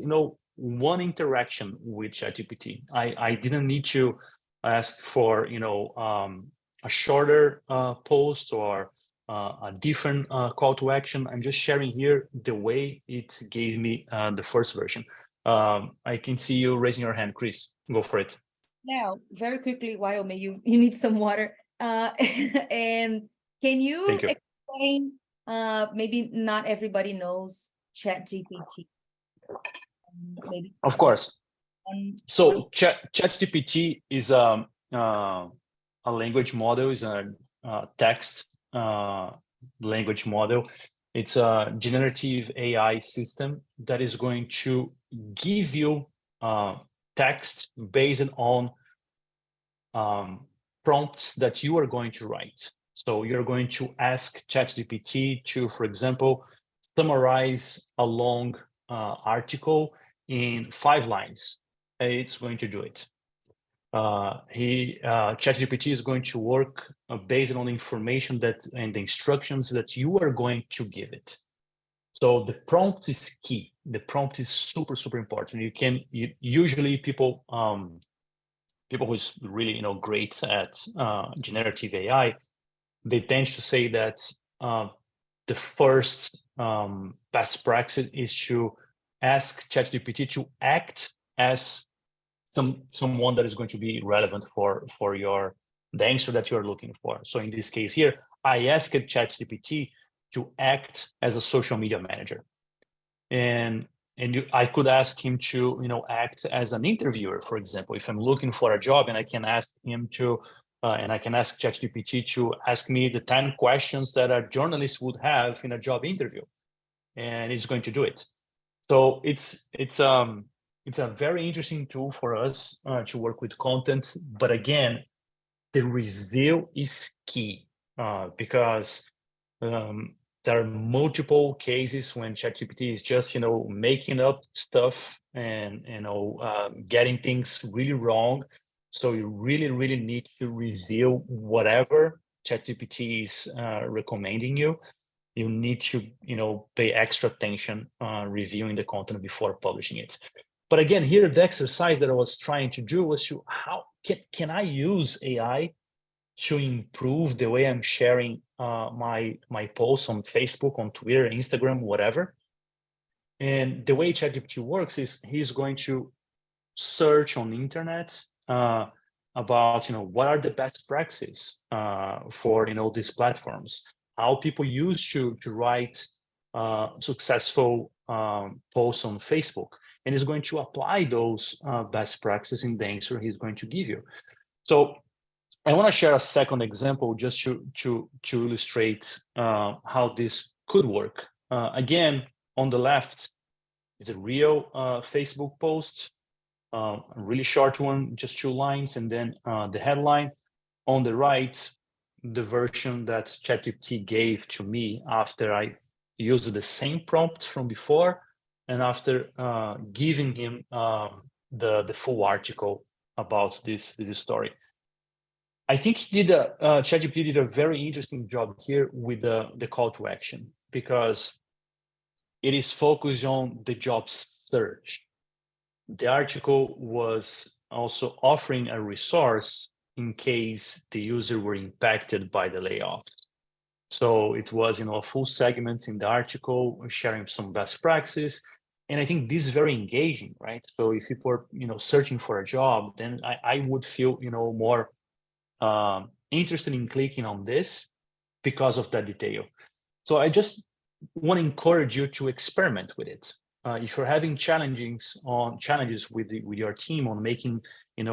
one interaction with ChatGPT. I didn't need to ask for a shorter post or a different call to action. I'm just sharing here the way it gave me the first version. I can see you raising your hand, Chris. Go for it. Now, very quickly, Wyoming, you need some water. And can you explain? Maybe not everybody knows ChatGPT. Maybe. Of course. So ChatGPT is a language model, is a text language model. It's a generative AI system that is going to give you text based on prompts that you are going to write. So you're going to ask ChatGPT to, for example, summarize a long article in 5 lines. It's going to do it. ChatGPT is going to work based on the information and the instructions that you are going to give it. So the prompt is key. The prompt is super, super important. Usually people who is really great at generative AI, they tend to say that the first best practice is to ask ChatGPT to act as someone that is going to be relevant for the answer that you're looking for. So in this case here, I asked ChatGPT to act as a social media manager, and I could ask him to act as an interviewer, for example. If I'm looking for a job, and I can ask him to and I can ask ChatGPT to ask me the 10 questions that a journalist would have in a job interview, and it's going to do it. So it's a very interesting tool for us to work with content. But again, the review is key because there are multiple cases when ChatGPT is just making up stuff and getting things really wrong. So you really need to review whatever ChatGPT is recommending you. You need to pay extra attention reviewing the content before publishing it. But again, here the exercise that I was trying to do was to how can I use AI to improve the way I'm sharing my posts on Facebook, on Twitter, Instagram, whatever. And the way ChatGPT works is he's going to search on the internet about what are the best practices for these platforms, how people use to write successful posts on Facebook, and is going to apply those best practices in the answer he's going to give you. So I want to share a second example just to illustrate how this could work. Again, on the left is a real Facebook post, a really short one, just 2 lines, and then the headline. On the right, the version that ChatGPT gave to me after I used the same prompt from before, and after giving him the full article about this story. I think ChatGPT did a very interesting job here with the call to action, because it is focused on the job search. The article was also offering a resource in case the user were impacted by the layoffs. So it was, a full segment in the article sharing some best practices. And I think this is very engaging, right? So if people are, searching for a job, then I would feel, more interested in clicking on this because of that detail. So I just want to encourage you to experiment with it. If you're having challenges with your team on making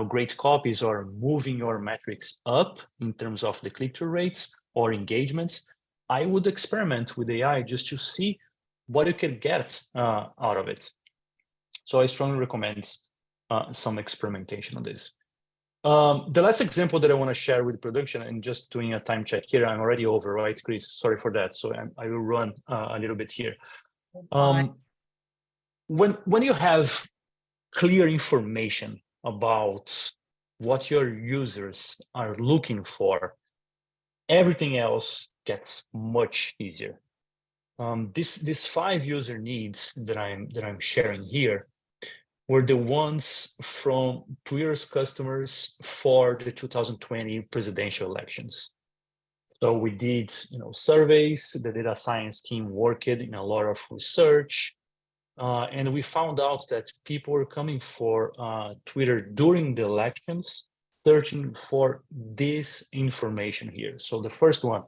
great copies or moving your metrics up in terms of the click-through rates or engagements, I would experiment with AI just to see what you can get out of it. So I strongly recommend some experimentation on this. The last example that I want to share with production, and just doing a time check here, I'm already over, right, Chris? Sorry for that. So I will run a little bit here. When you have clear information about what your users are looking for, everything else gets much easier. These 5 user needs that I'm sharing here were the ones from Twitter's customers for the 2020 presidential elections. So we did, surveys. The data science team worked in a lot of research, and we found out that people were coming for Twitter during the elections, searching for this information here. So the first one,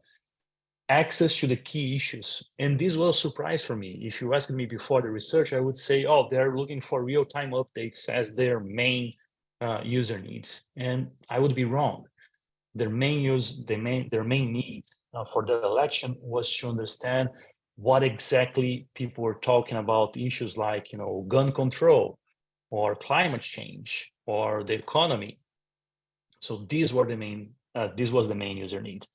access to the key issues. And this was a surprise for me. If you asked me before the research, I would say, oh, they're looking for real-time updates as their main user needs. And I would be wrong. Their main need for the election was to understand what exactly people were talking about, issues like, gun control or climate change or the economy. So this was the main user need.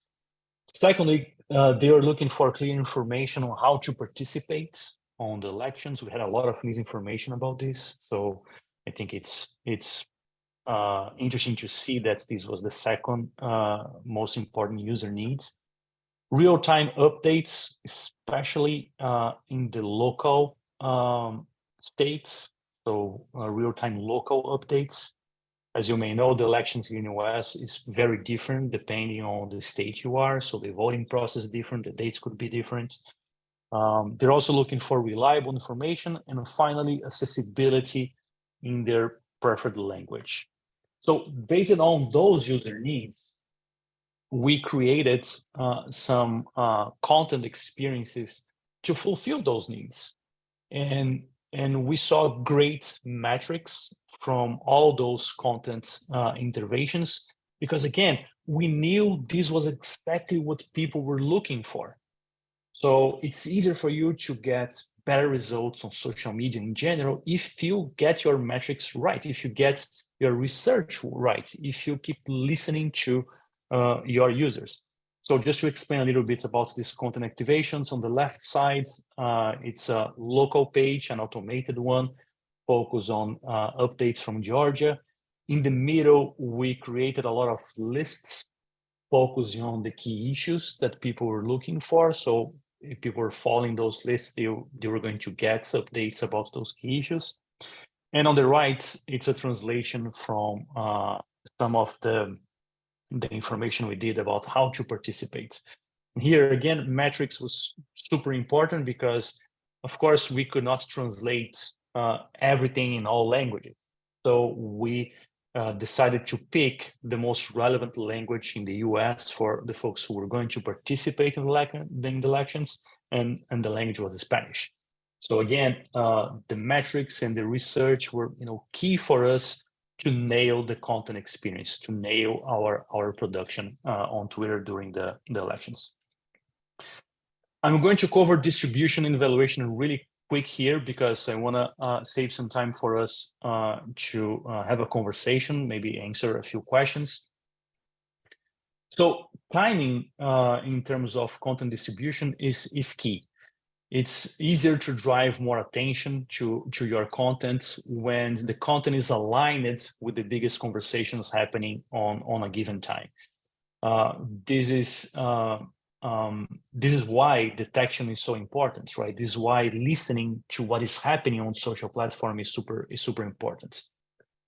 Secondly, they were looking for clear information on how to participate on the elections. We had a lot of misinformation about this, so I think it's interesting to see that this was the second most important user needs. Real-time updates, especially in the local states, so real-time local updates. As you may know, the elections in the US is very different depending on the state you are. So the voting process is different, the dates could be different. They're also looking for reliable information, and finally, accessibility in their preferred language. So based on those user needs, we created some content experiences to fulfill those needs. And we saw great metrics from all those content interventions, because again, we knew this was exactly what people were looking for. So it's easier for you to get better results on social media in general if you get your metrics right, if you get your research right, if you keep listening to your users. So just to explain a little bit about these content activations, on the left side, it's a local page, an automated one, focused on updates from Georgia. In the middle, we created a lot of lists focusing on the key issues that people were looking for. So if people were following those lists, they were going to get updates about those key issues. And on the right, it's a translation from some of the information we did about how to participate. And here again, metrics was super important because, of course, we could not translate everything in all languages. So we decided to pick the most relevant language in the US for the folks who were going to participate in the elections, and the language was Spanish. So again, the metrics and the research were key for us to nail the content experience, to nail our production on Twitter during the elections. I'm going to cover distribution and evaluation really quick here because I want to save some time for us to have a conversation, maybe answer a few questions. So timing in terms of content distribution is key. It's easier to drive more attention to your content when the content is aligned with the biggest conversations happening on a given time. This is why detection is so important, right? This is why listening to what is happening on social platform is super important.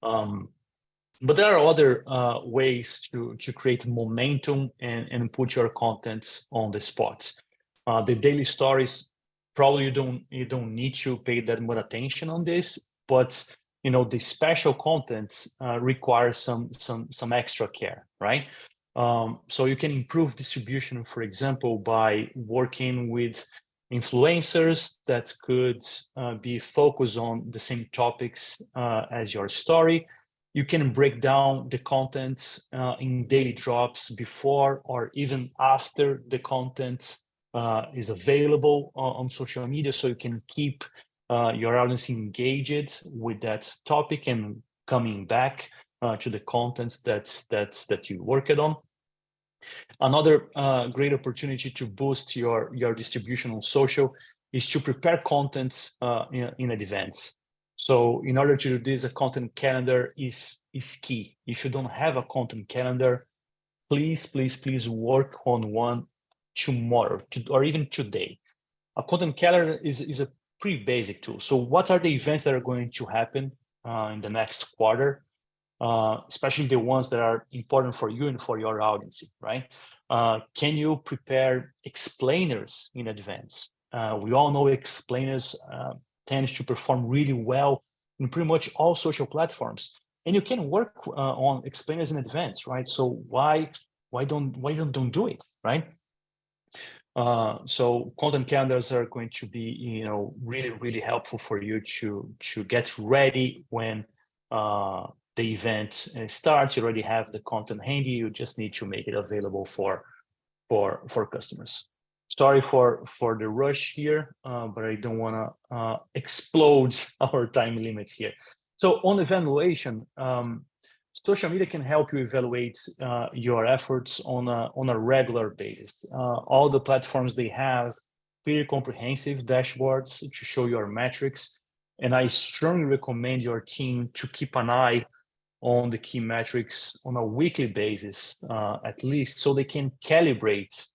But there are other ways to create momentum and put your content on the spot. The daily stories, probably you don't need to pay that much attention on this, but the special content requires some extra care, right? So you can improve distribution, for example, by working with influencers that could be focused on the same topics as your story. You can break down the content in daily drops before or even after the content is available on social media, so you can keep your audience engaged with that topic and coming back to the content that you worked on. Another great opportunity to boost your distribution on social is to prepare content in advance. So in order to do this, a content calendar is key. If you don't have a content calendar, please work on one tomorrow or even today. A content calendar is a pretty basic tool. So what are the events that are going to happen in the next quarter? Especially the ones that are important for you and for your audience, right? Can you prepare explainers in advance? We all know explainers tend to perform really well in pretty much all social platforms, and you can work on explainers in advance, right? So why don't do it, right? So content calendars are going to be really helpful for you to get ready when the event starts. You already have the content handy. You just need to make it available for customers. Sorry for the rush here, but I don't want to explode our time limits here. So on evaluation, social media can help you evaluate your efforts on a regular basis. All the platforms, they have pretty comprehensive dashboards to show your metrics, and I strongly recommend your team to keep an eye on the key metrics on a weekly basis, at least, so they can calibrate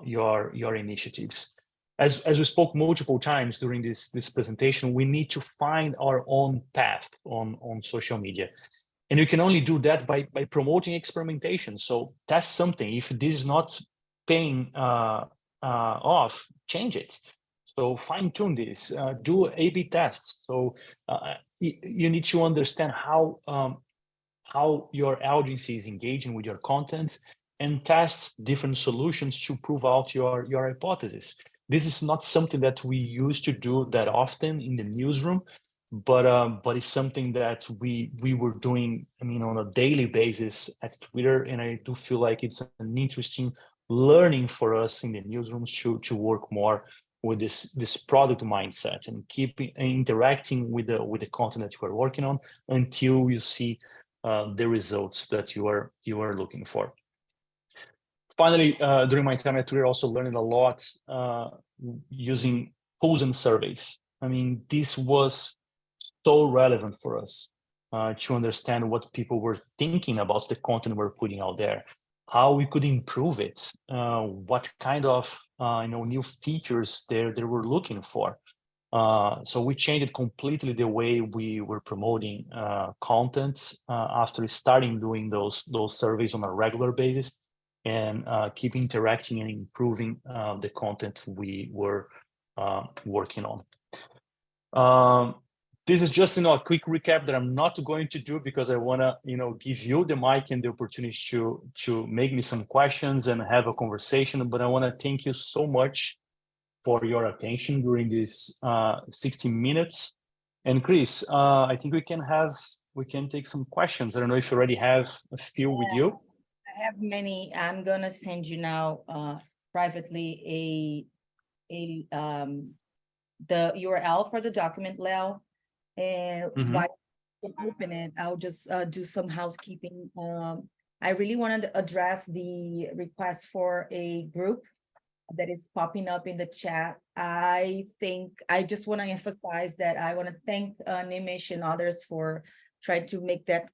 your initiatives. As we spoke multiple times during this presentation, we need to find our own path on social media. And you can only do that by promoting experimentation. So test something. If this is not paying off, change it. So fine tune this, do A/B tests. So you need to understand how your audience is engaging with your content and test different solutions to prove out your hypothesis. This is not something that we used to do that often in the newsroom, but it's something that we were doing, on a daily basis at Twitter, and I do feel like it's an interesting learning for us in the newsrooms to work more with this product mindset and keep interacting with the content that you are working on until you see the results that you are looking for. Finally, during my time at Twitter, I also learned a lot using polls and surveys. This was so relevant for us to understand what people were thinking about the content we're putting out there, how we could improve it, what kind of new features they were looking for. So we changed completely the way we were promoting content after starting doing those surveys on a regular basis, and keep interacting and improving the content we were working on. This is just a quick recap that I'm not going to do, because I want to give you the mic and the opportunity to make me some questions and have a conversation. But I want to thank you so much for your attention during this 60 minutes. And Chris, I think we can take some questions. I don't know if you already have a few with you. I have many. I'm gonna send you now privately the URL for the document, Leo, and while you open it, I'll just do some housekeeping. I really wanted to address the request for a group that is popping up in the chat. I think I just want to emphasize that I want to thank Nimish and others for trying to make that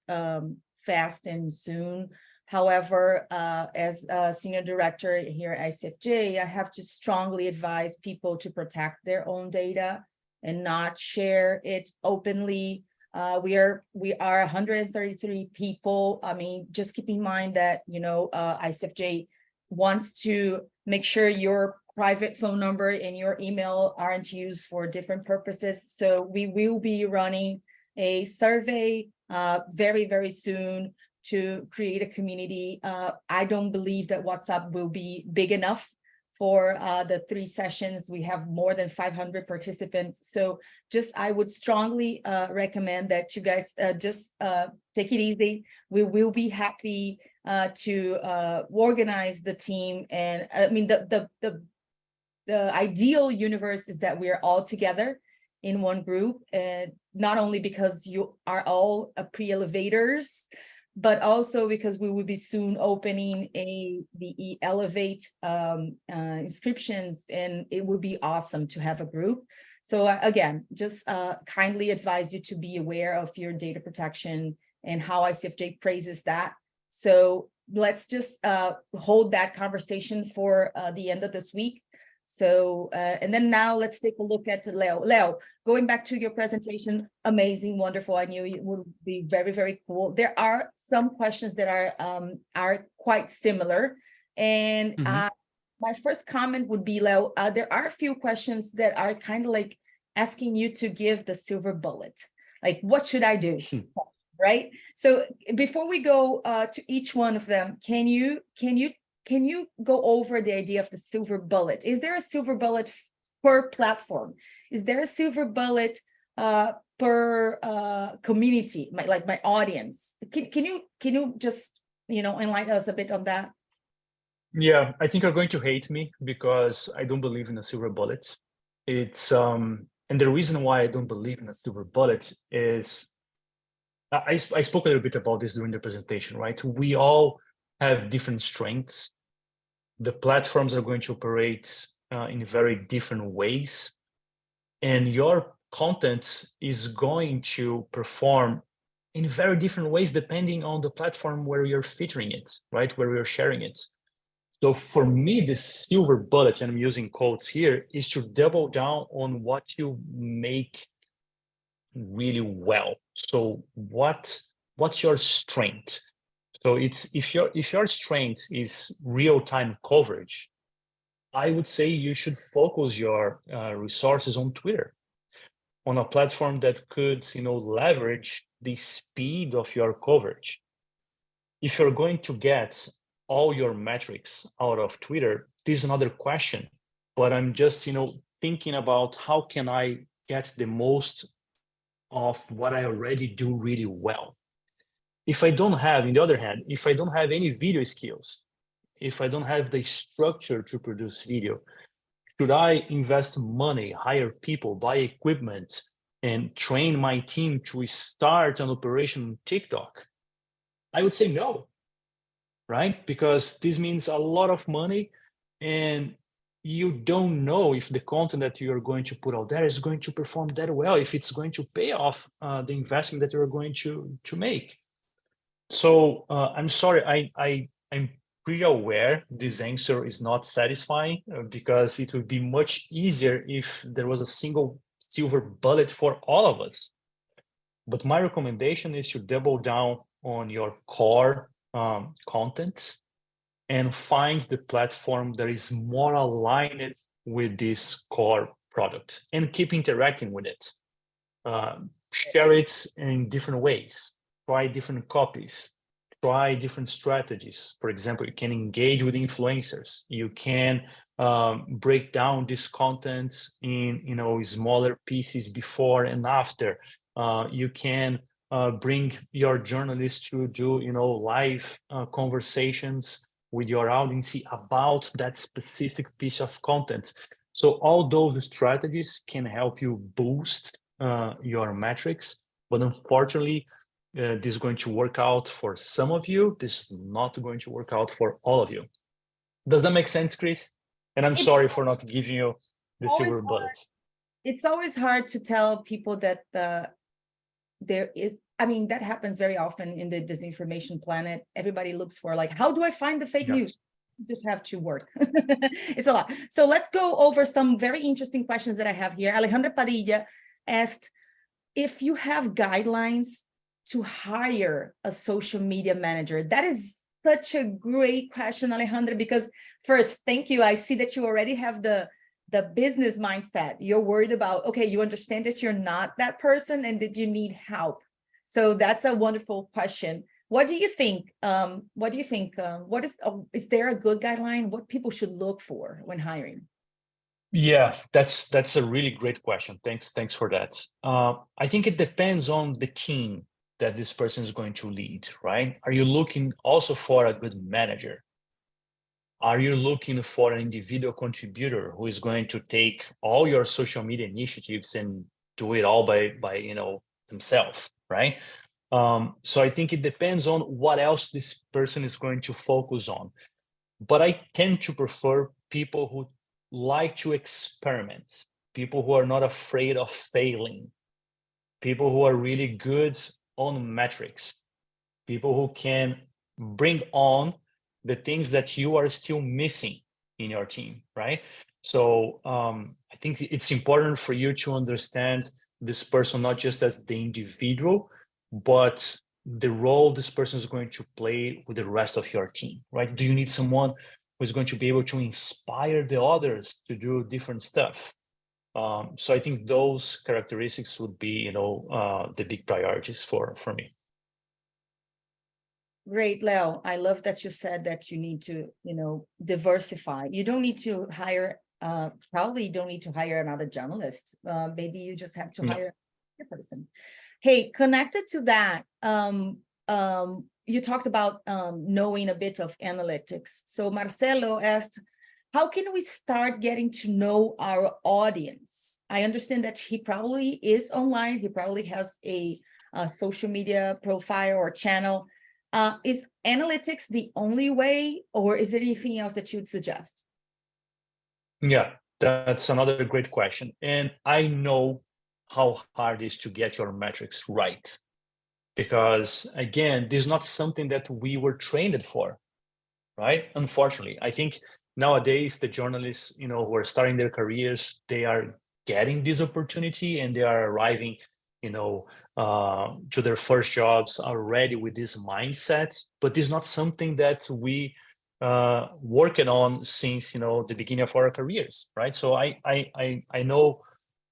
fast and soon. However, as a senior director here at ICFJ, I have to strongly advise people to protect their own data and not share it openly. We are 133 people. I mean, just keep in mind that, ICFJ wants to make sure your private phone number and your email aren't used for different purposes. So we will be running a survey very, very soon to create a community. I don't believe that WhatsApp will be big enough for the 3 sessions. We have more than 500 participants. So I would strongly recommend that you guys just take it easy. We will be happy to organize the team. And I mean, the ideal universe is that we're all together in one group, and not only because you are all pre-elevators, but also because we will be soon opening the Elevate inscriptions, and it would be awesome to have a group. So again, just kindly advise you to be aware of your data protection and how ICFJ praises that. So let's just hold that conversation for the end of this week. So, and then now let's take a look at Leo. Leo, going back to your presentation, amazing, wonderful. I knew it would be very, very cool. There are some questions that are quite similar. And my first comment would be, Leo, there are a few questions that are kind of like asking you to give the silver bullet. Like, what should I do? Right? So before we go to each one of them, can you go over the idea of the silver bullet? Is there a silver bullet per platform? Is there a silver bullet per community, my audience? Can you just enlighten us a bit on that? Yeah, I think you're going to hate me because I don't believe in a silver bullet. It's and the reason why I don't believe in a silver bullet is I spoke a little bit about this during the presentation, right? We all have different strengths. The platforms are going to operate in very different ways, and your content is going to perform in very different ways depending on the platform where you're featuring it, right? Where you're sharing it. So for me, the silver bullet, and I'm using quotes here, is to double down on what you make really well. So what's your strength? So if your strength is real-time coverage, I would say you should focus your resources on Twitter, on a platform that could leverage the speed of your coverage. If you're going to get all your metrics out of Twitter, this is another question. But I'm just thinking about how can I get the most of what I already do really well. If I don't have, on the other hand, if I don't have any video skills, if I don't have the structure to produce video, should I invest money, hire people, buy equipment, and train my team to start an operation on TikTok? I would say no, right? Because this means a lot of money, and you don't know if the content that you're going to put out there is going to perform that well, if it's going to pay off the investment that you're going to make. So I'm sorry, I'm pretty aware this answer is not satisfying because it would be much easier if there was a single silver bullet for all of us. But my recommendation is to double down on your core content and find the platform that is more aligned with this core product and keep interacting with it. Share it in different ways, try different copies, try different strategies. For example, you can engage with influencers. You can break down this content in smaller pieces before and after. You can bring your journalists to do live conversations with your audience about that specific piece of content. So all those strategies can help you boost your metrics, but unfortunately, this is going to work out for some of you. This is not going to work out for all of you. Does that make sense, Chris? And I'm sorry for not giving you the silver bullet. It's always hard to tell people that there is, I mean, that happens very often in the disinformation planet. Everybody looks for like, how do I find the fake news? You just have to work. It's a lot. So let's go over some very interesting questions that I have here. Alejandra Padilla asked if you have guidelines to hire a social media manager. That is such a great question, Alejandra, because first, thank you. I see that you already have the business mindset. You're worried about, okay, you understand that you're not that person and that you need help. So that's a wonderful question. What do you think? Is there a good guideline? What people should look for when hiring? Yeah, that's a really great question. Thanks for that. I think it depends on the team that this person is going to lead, right? Are you looking also for a good manager? Are you looking for an individual contributor who is going to take all your social media initiatives and do it all by himself, right? So I think it depends on what else this person is going to focus on. But I tend to prefer people who like to experiment, people who are not afraid of failing, people who are really good on metrics, people who can bring on the things that you are still missing in your team, right? So I think it's important for you to understand this person not just as the individual, but the role this person is going to play with the rest of your team, right? Do you need someone who's going to be able to inspire the others to do different stuff? So I think those characteristics would be, the big priorities for me. Great, Leo. I love that you said that you need to, diversify. You don't need to hire, probably don't need to hire another journalist. Maybe you just have to hire a person. Hey, connected to that, you talked about knowing a bit of analytics. So Marcelo asked, how can we start getting to know our audience? I understand that he probably is online. He probably has a social media profile or channel. Is analytics the only way, or is there anything else that you'd suggest? Yeah, that's another great question. And I know how hard it is to get your metrics right. Because again, this is not something that we were trained for, right? Unfortunately, I think nowadays the journalists, who are starting their careers, they are getting this opportunity and they are arriving, to their first jobs already with this mindset. But it's not something that we working on since the beginning of our careers, right? So I know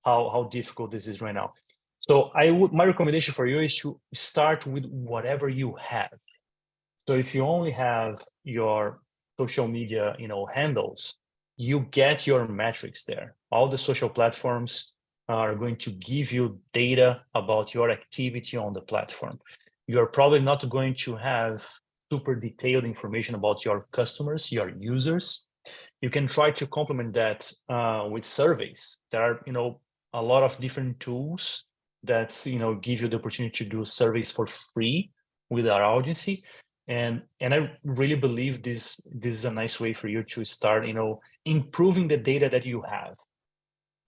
how difficult this is right now. So my recommendation for you is to start with whatever you have. So if you only have your social media, handles, you get your metrics there. All the social platforms are going to give you data about your activity on the platform. You're probably not going to have super detailed information about your customers, your users. You can try to complement that with surveys. There are, a lot of different tools that give you the opportunity to do surveys for free with our audience, and I really believe this is a nice way for you to start improving the data that you have.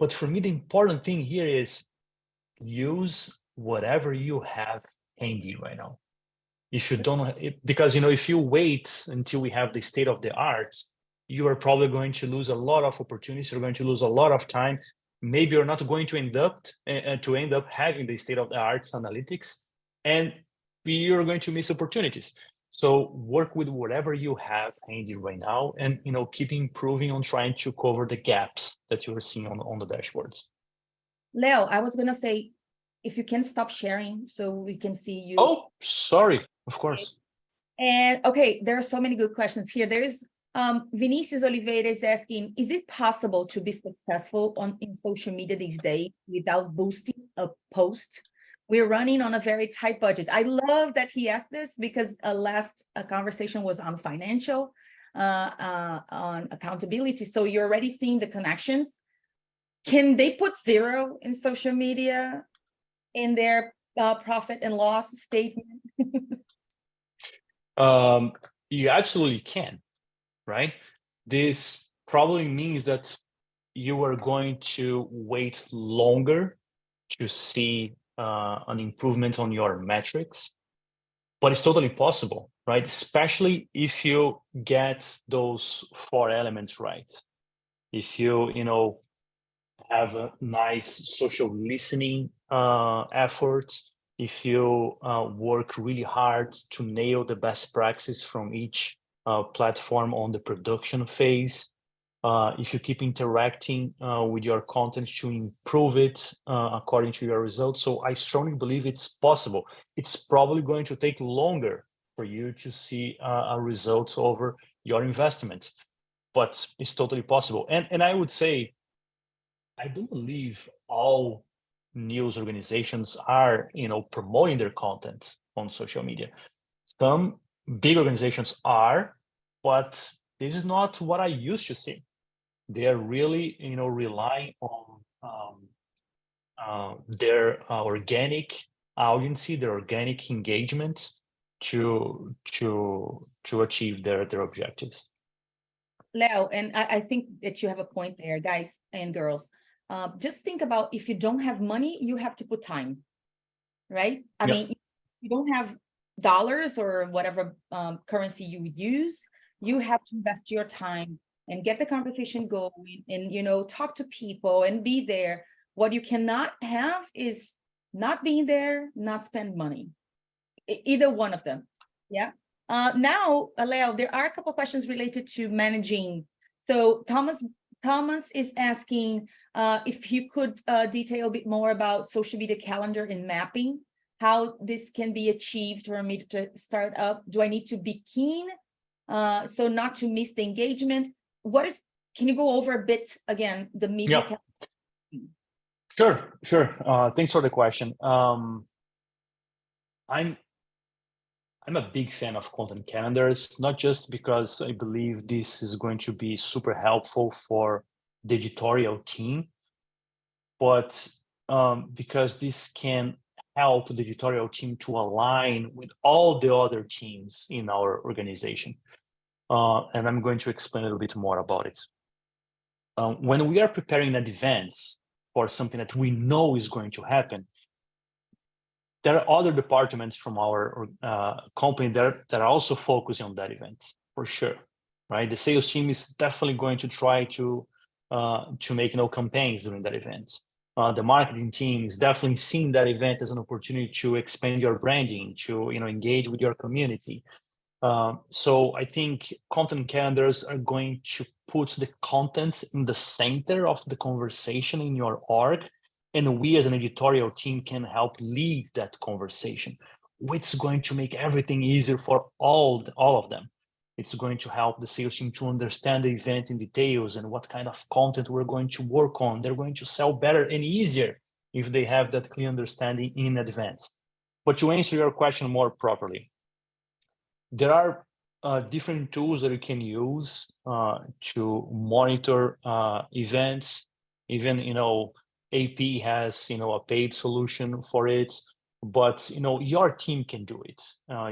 But for me, the important thing here is use whatever you have handy right now. If you don't, because if you wait until we have the state of the art, you are probably going to lose a lot of opportunities. You're going to lose a lot of time. maybe you're not going to end up having the state-of-the-art analytics, and you're going to miss opportunities. So work with whatever you have handy right now, and keep improving on trying to cover the gaps that you're seeing on the dashboards. Leo, I was gonna say, if you can stop sharing so we can see you. Oh, sorry, of course. And okay, there are so many good questions here. There is Vinicius Oliveira is asking, is it possible to be successful in social media these days without boosting a post? We're running on a very tight budget. I love that he asked this because last conversation was on financial, on accountability. So you're already seeing the connections. Can they put zero in social media in their profit and loss statement? You absolutely can, right? This probably means that you are going to wait longer to see an improvement on your metrics, but it's totally possible, right? Especially if you get those 4 elements right. If you have a nice social listening effort, if you work really hard to nail the best practices from each platform on the production phase, if you keep interacting with your content to improve it according to your results. So I strongly believe it's possible. It's probably going to take longer for you to see a result over your investments, but it's totally possible. And I would say, I don't believe all news organizations are, promoting their content on social media. Some big organizations are, but this is not what I used to see. They are really, relying on their organic audience, their organic engagement to achieve their objectives. Leo, and I think that you have a point there, guys and girls. Just think about, if you don't have money, you have to put time, right? I mean, if you don't have dollars or whatever currency you use, you have to invest your time and get the conversation going and, talk to people and be there. What you cannot have is not being there, not spend money, either one of them. Yeah. Now, Leo, there are a couple of questions related to managing. So Thomas is asking if you could detail a bit more about social media calendar and mapping, how this can be achieved for me to start up. Do I need to be keen so not to miss the engagement? Can you go over a bit again, the media calendar? Sure. Thanks for the question. I'm a big fan of content calendars, not just because I believe this is going to be super helpful for the editorial team, but because this can help the editorial team to align with all the other teams in our organization. And I'm going to explain a little bit more about it. When we are preparing an event for something that we know is going to happen, there are other departments from our company that are also focusing on that event, for sure, right? The sales team is definitely going to try to make campaigns during that event. The marketing team is definitely seeing that event as an opportunity to expand your branding, to engage with your community. So I think content calendars are going to put the content in the center of the conversation in your org. And we as an editorial team can help lead that conversation, which is going to make everything easier for all of them. It's going to help the sales team to understand the event in details and what kind of content we're going to work on. They're going to sell better and easier if they have that clear understanding in advance. But to answer your question more properly, there are different tools that you can use to monitor events. Even, AP has, a paid solution for it, but, your team can do it.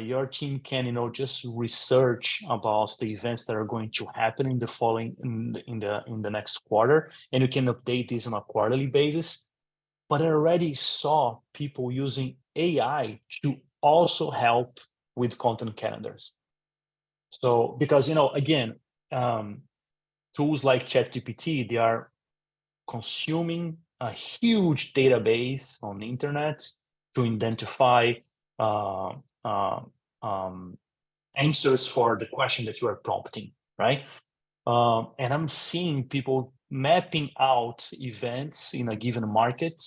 Your team can, just research about the events that are going to happen in the next quarter, and you can update this on a quarterly basis. But I already saw people using AI to also help with content calendars. So, because, again, tools like ChatGPT, they are consuming a huge database on the internet to identify answers for the question that you are prompting, right? And I'm seeing people mapping out events in a given market,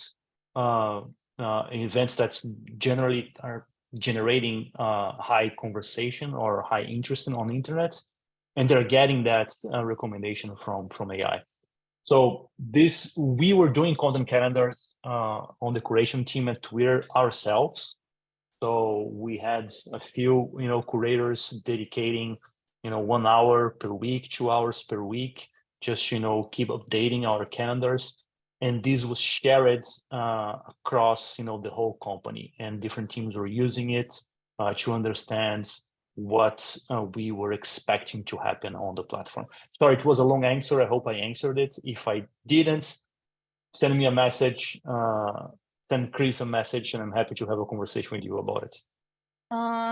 events that generally are generating high conversation or high interest on the internet, and they're getting that recommendation from AI. So we were doing content calendars on the curation team at Twitter ourselves. So we had a few, curators dedicating, 1 hour per week, 2 hours per week, just, keep updating our calendars. And this was shared across, the whole company, and different teams were using it to understand what we were expecting to happen on the platform. Sorry, it was a long answer. I hope I answered it. If I didn't, send me a message, send Chris a message, and I'm happy to have a conversation with you about it.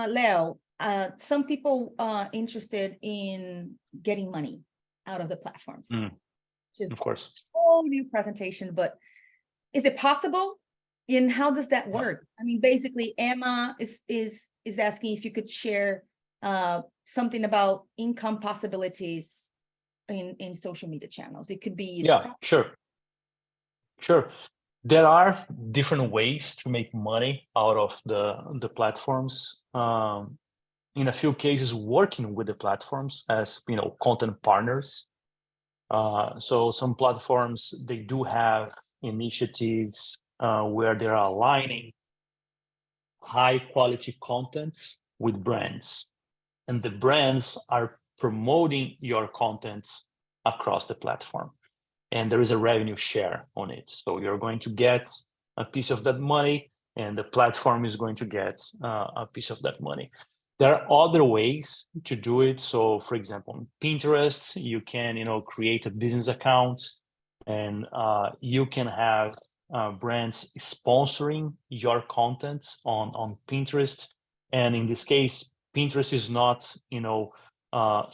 Leo, some people are interested in getting money out of the platforms. Which is of course. a whole new presentation, but is it possible? And how does that work? I mean, basically, Emma is asking if you could share something about income possibilities in social media channels. It could be Sure. There are different ways to make money out of the platforms. In a few cases, working with the platforms as content partners. So some platforms, they do have initiatives where they're aligning high quality contents with brands, and the brands are promoting your content across the platform, and there is a revenue share on it. So you're going to get a piece of that money, and the platform is going to get a piece of that money. There are other ways to do it. So, for example, on Pinterest, you can create a business account, and you can have brands sponsoring your content on Pinterest. And in this case, Pinterest is not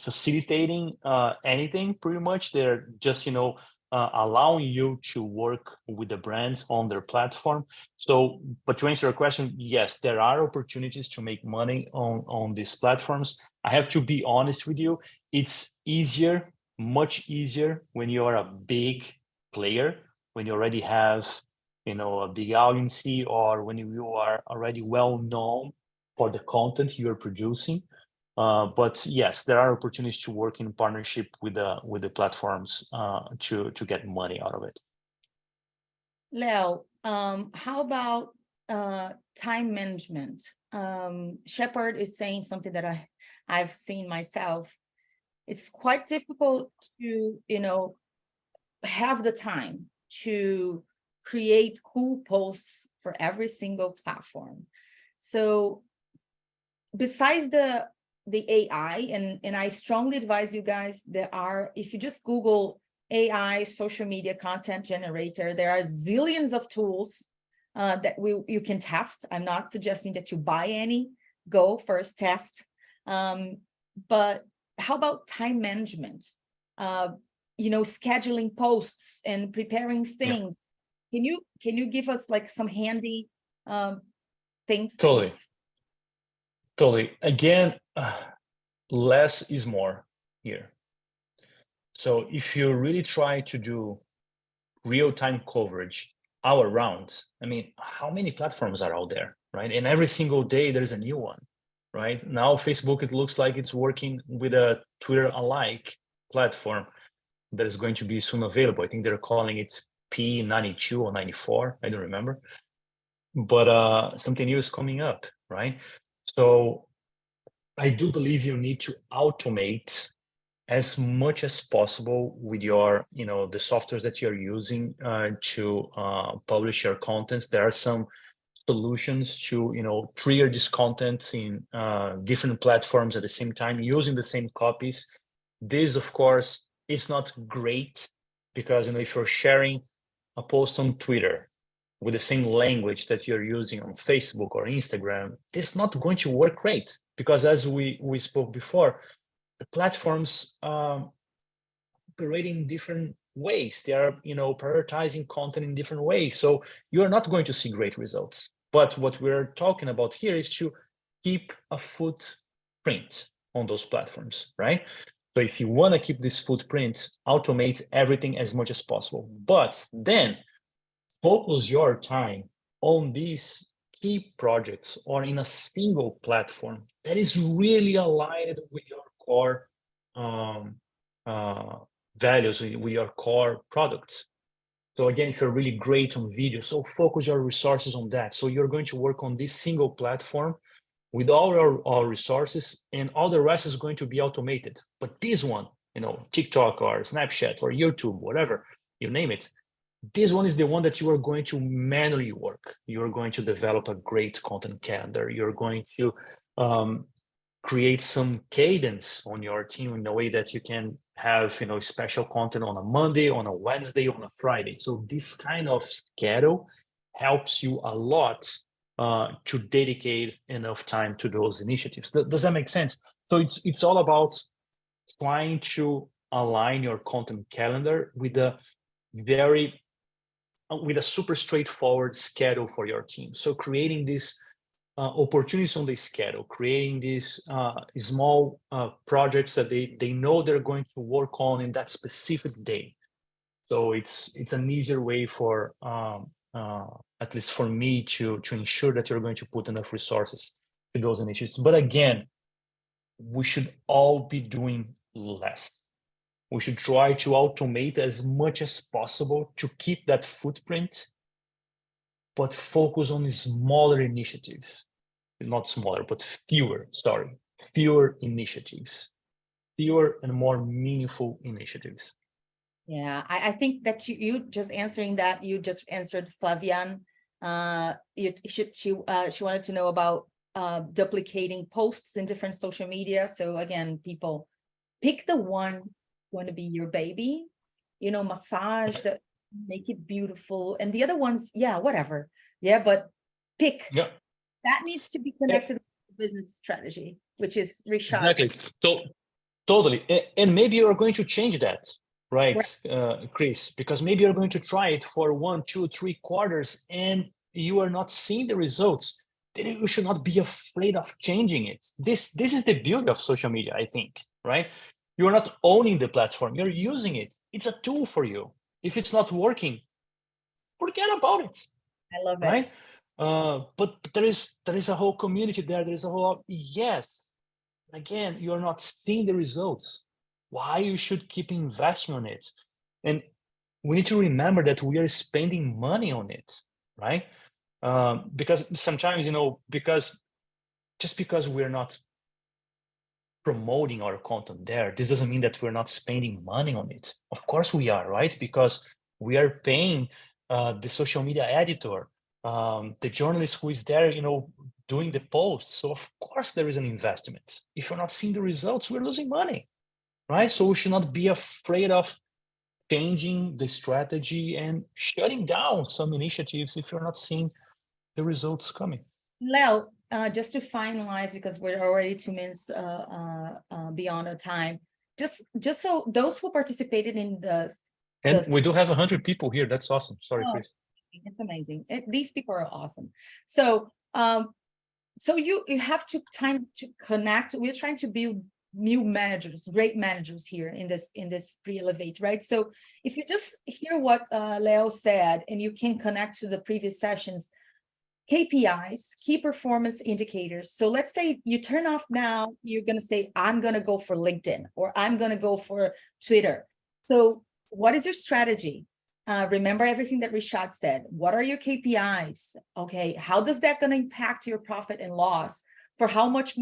facilitating anything. Pretty much, they're just allowing you to work with the brands on their platform. So, but to answer your question, yes, there are opportunities to make money on these platforms. I have to be honest with you, it's easier, much easier when you are a big player, when you already have a big audience, or when you are already well known for the content you are producing. But yes, there are opportunities to work in partnership with the platforms to get money out of it. Leo, how about time management? Shepard is saying something that I've seen myself. It's quite difficult to have the time to create cool posts for every single platform. So besides the AI, and I strongly advise you guys, if you just Google AI social media content generator, there are zillions of tools that you can test. I'm not suggesting that you buy any. Go first, test. But how about time management? Scheduling posts and preparing things. Yeah. Can you give us like some handy things? Totally. Again, less is more here. So if you really try to do real-time coverage all around, I mean, how many platforms are out there, right? And every single day there's a new one, right? Now Facebook, it looks like it's working with a Twitter-alike platform that is going to be soon available. I think they're calling it P92 or 94, I don't remember. But something new is coming up, right? So I do believe you need to automate as much as possible with your, the softwares that you're using to publish your contents. There are some solutions to, trigger this content in different platforms at the same time, using the same copies. This, of course, is not great because, if you're sharing a post on Twitter with the same language that you're using on Facebook or Instagram, it's not going to work great because, as we spoke before, the platforms operate in different ways. They are, prioritizing content in different ways. So you are not going to see great results. But what we're talking about here is to keep a footprint on those platforms, right? So if you want to keep this footprint, automate everything as much as possible. But then focus your time on these key projects or in a single platform that is really aligned with your core values, with your core products. So again, if you're really great on video, so focus your resources on that. So you're going to work on this single platform with all our resources, and all the rest is going to be automated. But this one, TikTok or Snapchat or YouTube, whatever, you name it, this one is the one that you are going to manually work. You're going to develop a great content calendar. You're going to create some cadence on your team in a way that you can have, special content on a Monday, on a Wednesday, on a Friday. So this kind of schedule helps you a lot to dedicate enough time to those initiatives. Does that make sense? So it's all about trying to align your content calendar with a super straightforward schedule for your team. So creating these opportunities on the schedule, creating these small projects that they know they're going to work on in that specific day. So it's an easier way for at least for me to ensure that you're going to put enough resources to those initiatives. But again, we should all be doing less. We should try to automate as much as possible to keep that footprint, but focus on smaller initiatives. Not smaller, but fewer initiatives, fewer and more meaningful initiatives. Yeah, I think that you just answering that, you just answered Flavian. She wanted to know about duplicating posts in different social media. So again, people pick the one want to be your baby, massage that, make it beautiful, and the other ones, yeah, whatever, yeah, but pick. Yeah, that needs to be connected with the business strategy, which is Rishad. Exactly. Totally. And maybe you're going to change that, right, Chris? Because maybe you're going to try it for 1, 2, 3 quarters and you are not seeing the results. Then you should not be afraid of changing it. This is the beauty of social media, I think, right? You're not owning the platform, you're using it. It's a tool for you. If it's not working, forget about it. I love it. Right? But there is a whole community there. There is a whole, yes. Again, you're not seeing the results. Why you should keep investing on it? And we need to remember that we are spending money on it, right? Because sometimes, because we're not promoting our content there, this doesn't mean that we're not spending money on it. Of course we are, right? Because we are paying the social media editor, the journalist who is there, doing the posts. So of course there is an investment. If you're not seeing the results, we're losing money, right? So we should not be afraid of changing the strategy and shutting down some initiatives if you're not seeing the results coming. Leo, just to finalize, because we're already 2 minutes beyond the time, just so those who participated in and we do have 100 people here. That's awesome. Sorry, Chris. It's amazing. These people are awesome. So so you have to time to connect. We're trying to build new managers, great managers here in this Pre-Elevate, right? So if you just hear what Leo said and you can connect to the previous sessions, KPIs, key performance indicators. So let's say you turn off now, you're going to say, I'm going to go for LinkedIn or I'm going to go for Twitter. So what is your strategy? Remember everything that Rishad said. What are your KPIs? Okay, how does that going to impact your profit and loss? For how much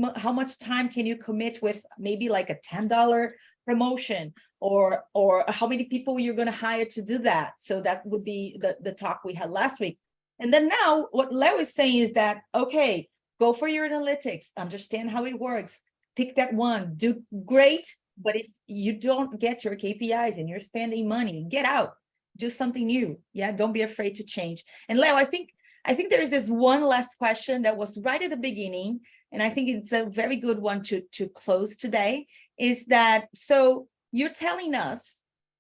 time can you commit with maybe like a $10 promotion, or how many people you're going to hire to do that? So that would be the talk we had last week. And then now what Leo is saying is that, okay, go for your analytics, understand how it works, pick that one, do great. But if you don't get your KPIs and you're spending money, get out, do something new. Yeah, don't be afraid to change. And Leo, I think there is this one last question that was right at the beginning, and I think it's a very good one to close today, is that, so you're telling us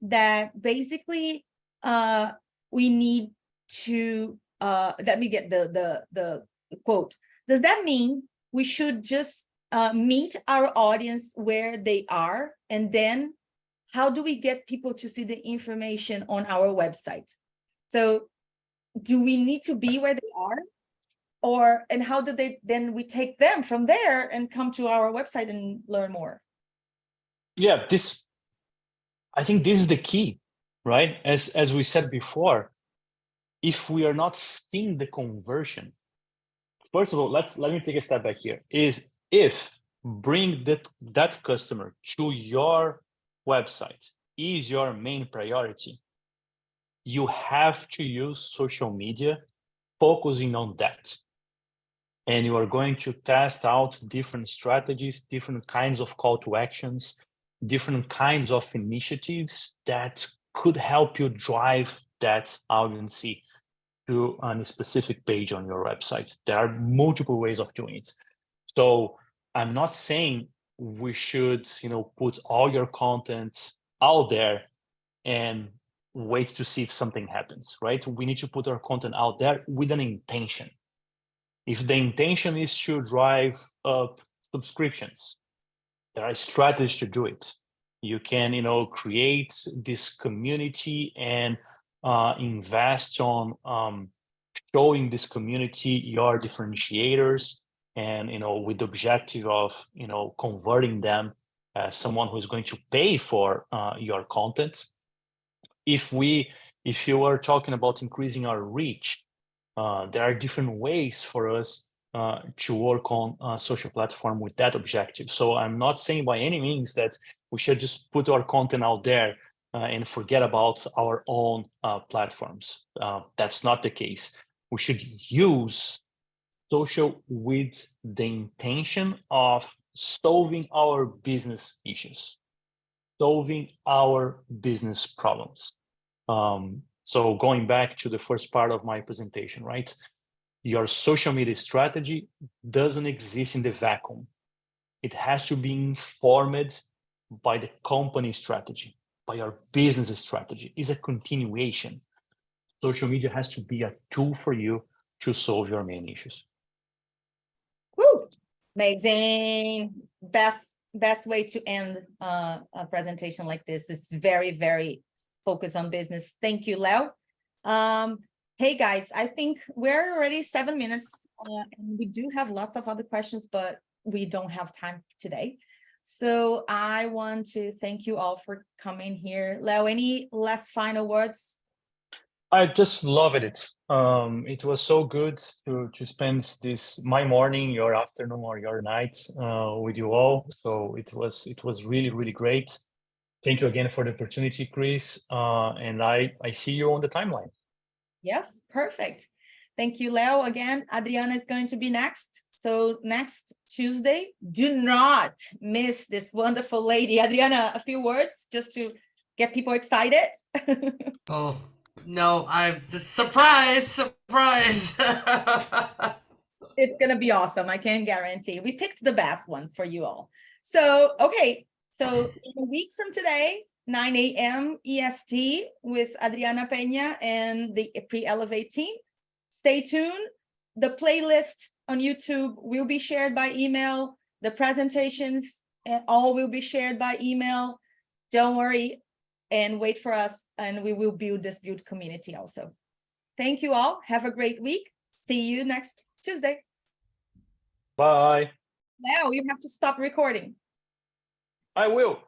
that basically we need to, let me get the quote. Does that mean we should just meet our audience where they are, and then how do we get people to see the information on our website? So do we need to be where they are, and how do they, then we take them from there and come to our website and learn more? Yeah, I think this is the key, right? As we said before, if we are not seeing the conversion, first of all, let me take a step back here. If bring that customer to your website is your main priority, you have to use social media focusing on that. And you are going to test out different strategies, different kinds of call to actions, different kinds of initiatives that could help you drive that audience to a specific page on your website. There are multiple ways of doing it. So I'm not saying we should, put all your content out there and wait to see if something happens, right? We need to put our content out there with an intention. If the intention is to drive up subscriptions, there are strategies to do it. You can, create this community and invest on showing this community your differentiators, and with the objective of converting them as someone who is going to pay for your content. If you are talking about increasing our reach, there are different ways for us to work on a social platform with that objective. So I'm not saying by any means that we should just put our content out there and forget about our own platforms. That's not the case. We should use social with the intention of solving our business issues, solving our business problems. So going back to the first part of my presentation, right? Your social media strategy doesn't exist in the vacuum. It has to be informed by the company strategy, by your business strategy. It's a continuation. Social media has to be a tool for you to solve your main issues. Woo! Amazing. Best way to end a presentation like this. It's very, very focused on business. Thank you, Leo. Hey guys, I think we're already 7 minutes and we do have lots of other questions, but we don't have time today. So I want to thank you all for coming here. Leo, any last final words? I just loved it. It was so good to spend my morning, your afternoon, or your night with you all. So it was really, really great. Thank you again for the opportunity, Chris. And I see you on the timeline. Yes, perfect. Thank you, Leo. Again, Adriana is going to be next. So next Tuesday, do not miss this wonderful lady. Adriana, a few words just to get people excited. Oh, no, I'm surprise. It's going to be awesome. I can guarantee. We picked the best ones for you all. So, okay. So in a week from today, 9 a.m. EST with Adriana Peña and the Pre-Elevate team. Stay tuned. The playlist on YouTube will be shared by email. The presentations all will be shared by email. Don't worry and wait for us, and we will build this beautiful community also. Thank you all. Have a great week. See you next Tuesday. Bye. Now you have to stop recording. I will.